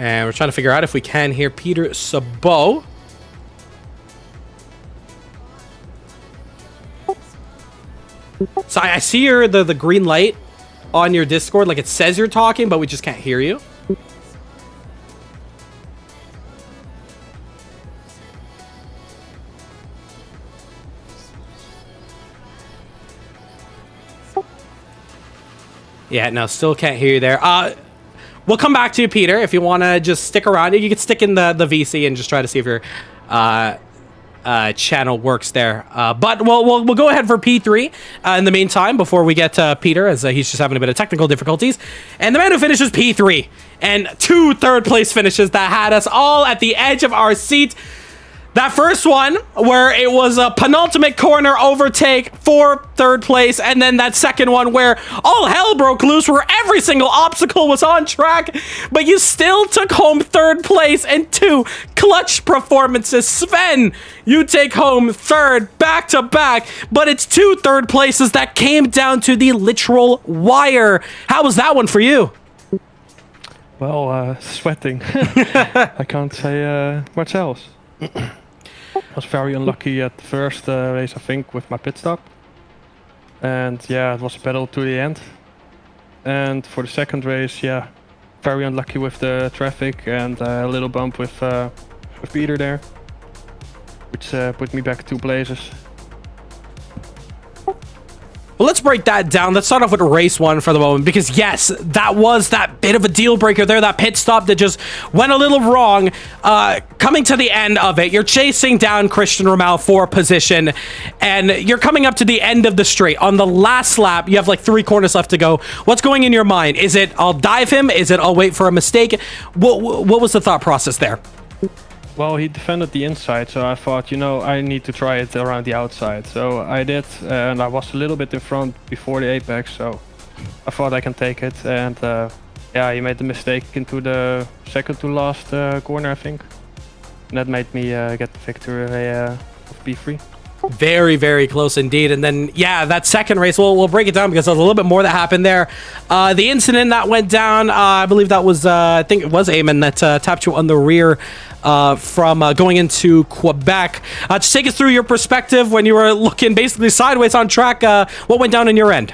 And we're trying to figure out if we can hear Peter Sabot. So I see the green light on your Discord, like it says you're talking, but we just can't hear you. Yeah, no, still can't hear you there. We'll come back to you, Peter, if you want to just stick around. You can stick in the VC and just try to see if your channel works there. But we'll go ahead for P3 in the meantime before we get to Peter, as he's just having a bit of technical difficulties. And the man who finishes P3 and 2 third-place finishes that had us all at the edge of our seat. That first one, where it was a penultimate corner overtake for third place, and then that second one where all hell broke loose, where every single obstacle was on track, but you still took home third place and 2 clutch performances. Sven, you take home third back-to-back, but it's 2 third places that came down to the literal wire. How was that one for you? Well, sweating. I can't say much else. I was very unlucky at the first race, I think, with my pit stop. And yeah, it was a battle to the end. And for the second race, yeah, very unlucky with the traffic and a little bump with Peter there, which put me back 2 places. Well, let's break that down. Let's start off with race 1 for the moment, because yes, that was that bit of a deal breaker there, that pit stop that just went a little wrong. Coming to the end of it, you're chasing down Christian Romal for position, and you're coming up to the end of the straight. On the last lap, you have like 3 corners left to go. What's going in your mind? Is it I'll dive him? Is it I'll wait for a mistake? What was the thought process there? Well, he defended the inside, so I thought, you know, I need to try it around the outside. So I did, and I was a little bit in front before the apex, so I thought I can take it. And yeah, he made the mistake into the second to last corner, I think. And that made me get the victory of P3. Very, very close indeed. And then, yeah, that second race, we'll break it down because there's a little bit more that happened there. The incident that went down, I believe that was, I think it was Eamon that tapped you on the rear from going into Quebec. Just take us through your perspective when you were looking basically sideways on track. What went down in your end?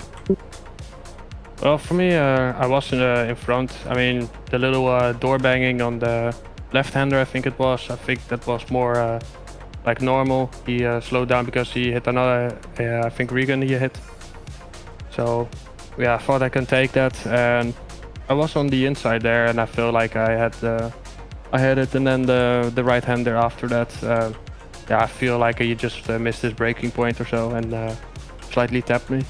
Well, for me, I was in front. I mean, the little door banging on the left-hander, I think it was. I think that was more like normal. He slowed down because he hit another, I think Regan he hit. So yeah, I thought I can take that, and I was on the inside there, and I feel like I had it, and then the right-hander after that. Yeah, I feel like he just missed his braking point or so, and slightly tapped me.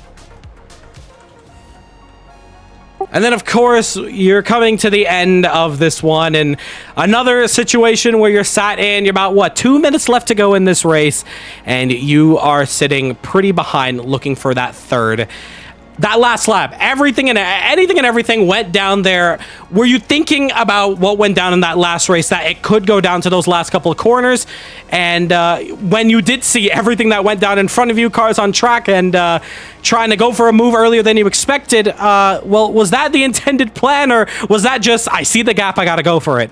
And then, of course, you're coming to the end of this one, and another situation where you're sat in, you're about, what, 2 minutes left to go in this race, and you are sitting pretty behind looking for that third. That last lap, anything and everything went down there. Were you thinking about what went down in that last race, that it could go down to those last couple of corners? And when you did see everything that went down in front of you, cars on track, and trying to go for a move earlier than you expected, well, was that the intended plan, or was that just, I see the gap, I gotta go for it?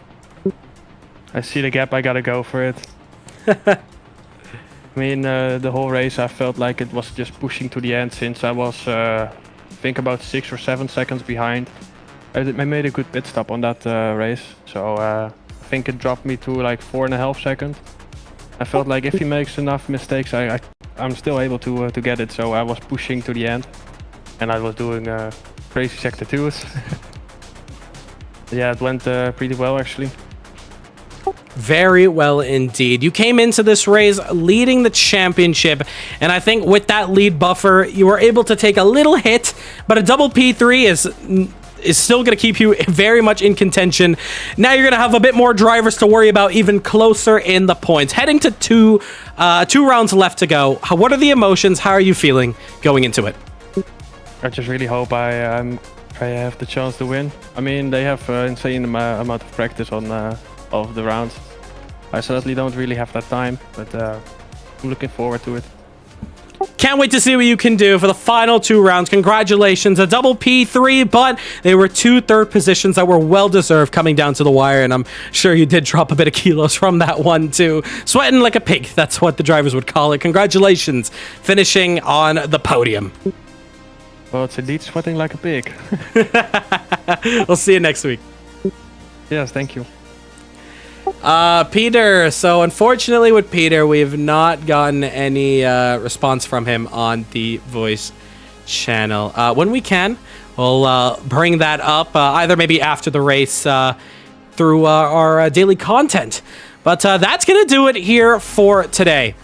I see the gap, I gotta go for it. I mean, the whole race I felt like it was just pushing to the end, since I was, I think, about 6 or 7 seconds behind. I made a good pit stop on that race, so I think it dropped me to like 4.5 seconds. I felt like if he makes enough mistakes, I'm still able to get it, so I was pushing to the end, and I was doing crazy sector 2s. Yeah, it went pretty well actually. Very well indeed. You came into this race leading the championship, and I think with that lead buffer, you were able to take a little hit, but a double P3 is still going to keep you very much in contention. Now you're going to have a bit more drivers to worry about even closer in the points. Heading to two rounds left to go. What are the emotions? How are you feeling going into it? I just really hope I have the chance to win. I mean, they have insane amount of practice on of the rounds. I certainly don't really have that time, but I'm looking forward to it. Can't wait to see what you can do for the final 2 rounds. Congratulations, a double P3, but they were 2 third positions that were well-deserved coming down to the wire, and I'm sure you did drop a bit of kilos from that one too. Sweating like a pig, that's what the drivers would call it. Congratulations, finishing on the podium. Well, it's indeed sweating like a pig. We'll see you next week. Yes, thank you. Peter, so unfortunately with Peter, we've not gotten any response from him on the voice channel. When we can, we'll bring that up either maybe after the race through our daily content. But that's going to do it here for today.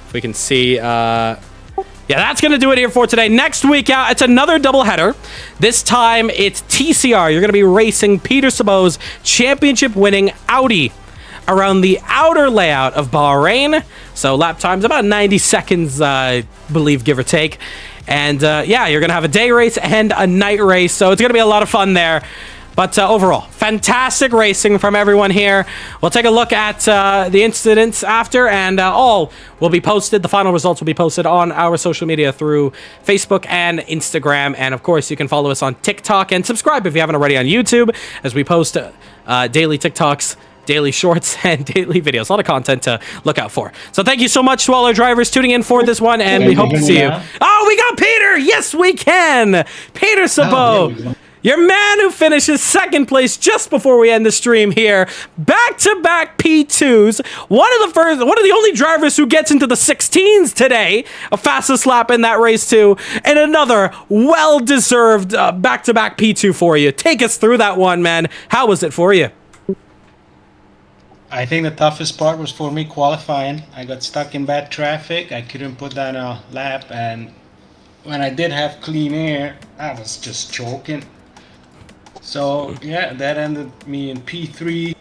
If we can see... yeah, that's going to do it here for today. Next week out, it's another doubleheader. This time, it's TCR. You're going to be racing Peter Sabo's championship-winning Audi around the outer layout of Bahrain. So lap time's about 90 seconds, I believe, give or take. And yeah, you're going to have a day race and a night race. So it's going to be a lot of fun there. But overall, fantastic racing from everyone here. We'll take a look at the incidents after, and all will be posted. The final results will be posted on our social media through Facebook and Instagram. And of course, you can follow us on TikTok and subscribe if you haven't already on YouTube, as we post daily TikToks, daily shorts, and daily videos. A lot of content to look out for. So thank you so much to all our drivers tuning in for this one, and we hope to see you. Oh, we got Peter! Yes, we can! Peter Sabo! Your man who finishes second place just before we end the stream here. Back-to-back P2s. One of the only drivers who gets into the 16s today. A fastest lap in that race too. And another well-deserved back-to-back P2 for you. Take us through that one, man. How was it for you? I think the toughest part was for me qualifying. I got stuck in bad traffic. I couldn't put down a lap, and when I did have clean air, I was just choking. So yeah, that ended me in P3,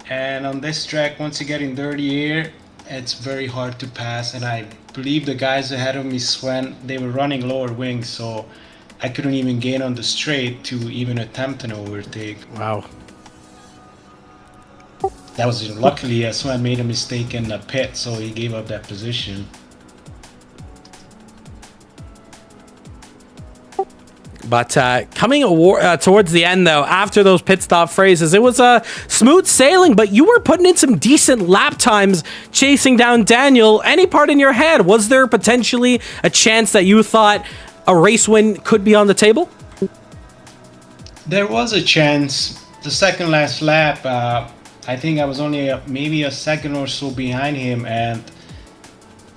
and on this track, once you get in dirty air, it's very hard to pass, and I believe the guys ahead of me, Sven, they were running lower wings, so I couldn't even gain on the straight to even attempt an overtake. Wow. That was luckily Sven made a mistake in the pit, so he gave up that position. But coming towards the end, though, after those pit stop phrases, it was smooth sailing, but you were putting in some decent lap times chasing down Daniel. Any part in your head, was there potentially a chance that you thought a race win could be on the table? There was a chance. The second last lap, I think I was only maybe a second or so behind him, and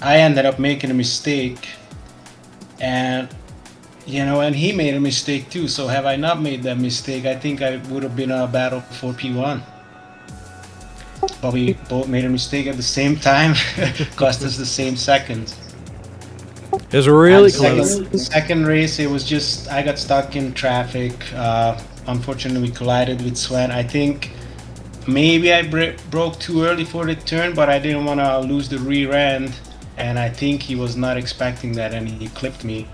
I ended up making a mistake. And you know, and he made a mistake too, so have I not made that mistake, I think I would have been a battle for P1. But we both made a mistake at the same time, cost us the same seconds. It was really close. Second race, it was just, I got stuck in traffic. Unfortunately, we collided with Sven. I think maybe I broke too early for the turn, but I didn't want to lose the rear end, and I think he was not expecting that, and he clipped me.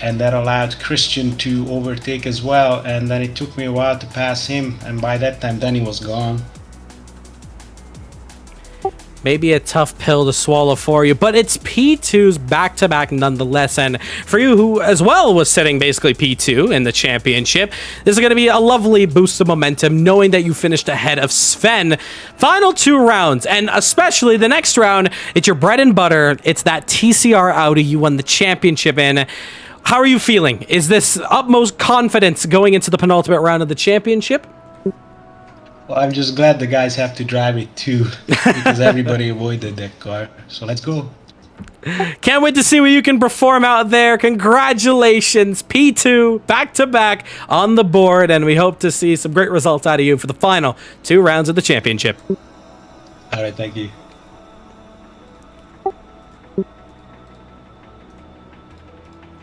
And that allowed Christian to overtake as well, and then it took me a while to pass him, and by that time Danny was gone. Maybe a tough pill to swallow for you, but it's P2s back-to-back nonetheless. And for you, who as well was sitting basically P2 in the championship, this is going to be a lovely boost of momentum, knowing that you finished ahead of Sven. Final 2 rounds, and especially the next round, it's your bread and butter. It's that TCR Audi you won the championship in. How are you feeling? Is this utmost confidence going into the penultimate round of the championship? Well, I'm just glad the guys have to drive it too, because everybody avoided that car. So let's go. Can't wait to see what you can perform out there. Congratulations, P2, back-to-back on the board, and we hope to see some great results out of you for the final 2 rounds of the championship. All right, thank you.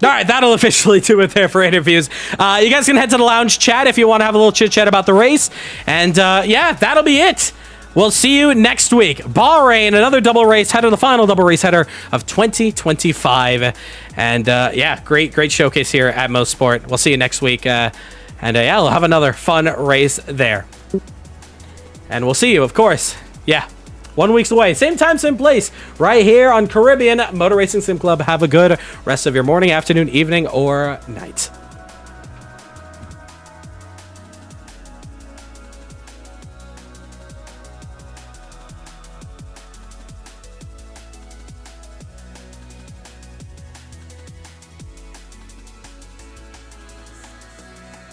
All right, that'll officially do it there for interviews. You guys can head to the lounge chat if you want to have a little chit chat about the race. And yeah, that'll be it. We'll see you next week. Bahrain, another double race header, the final double race header of 2025. And yeah, great showcase here at Mosport. We'll see you next week. And yeah, we'll have another fun race there. And we'll see you, of course. Yeah, 1 week away. Same time, same place, right here on Caribbean Motor Racing Sim Club. Have a good rest of your morning, afternoon, evening, or night.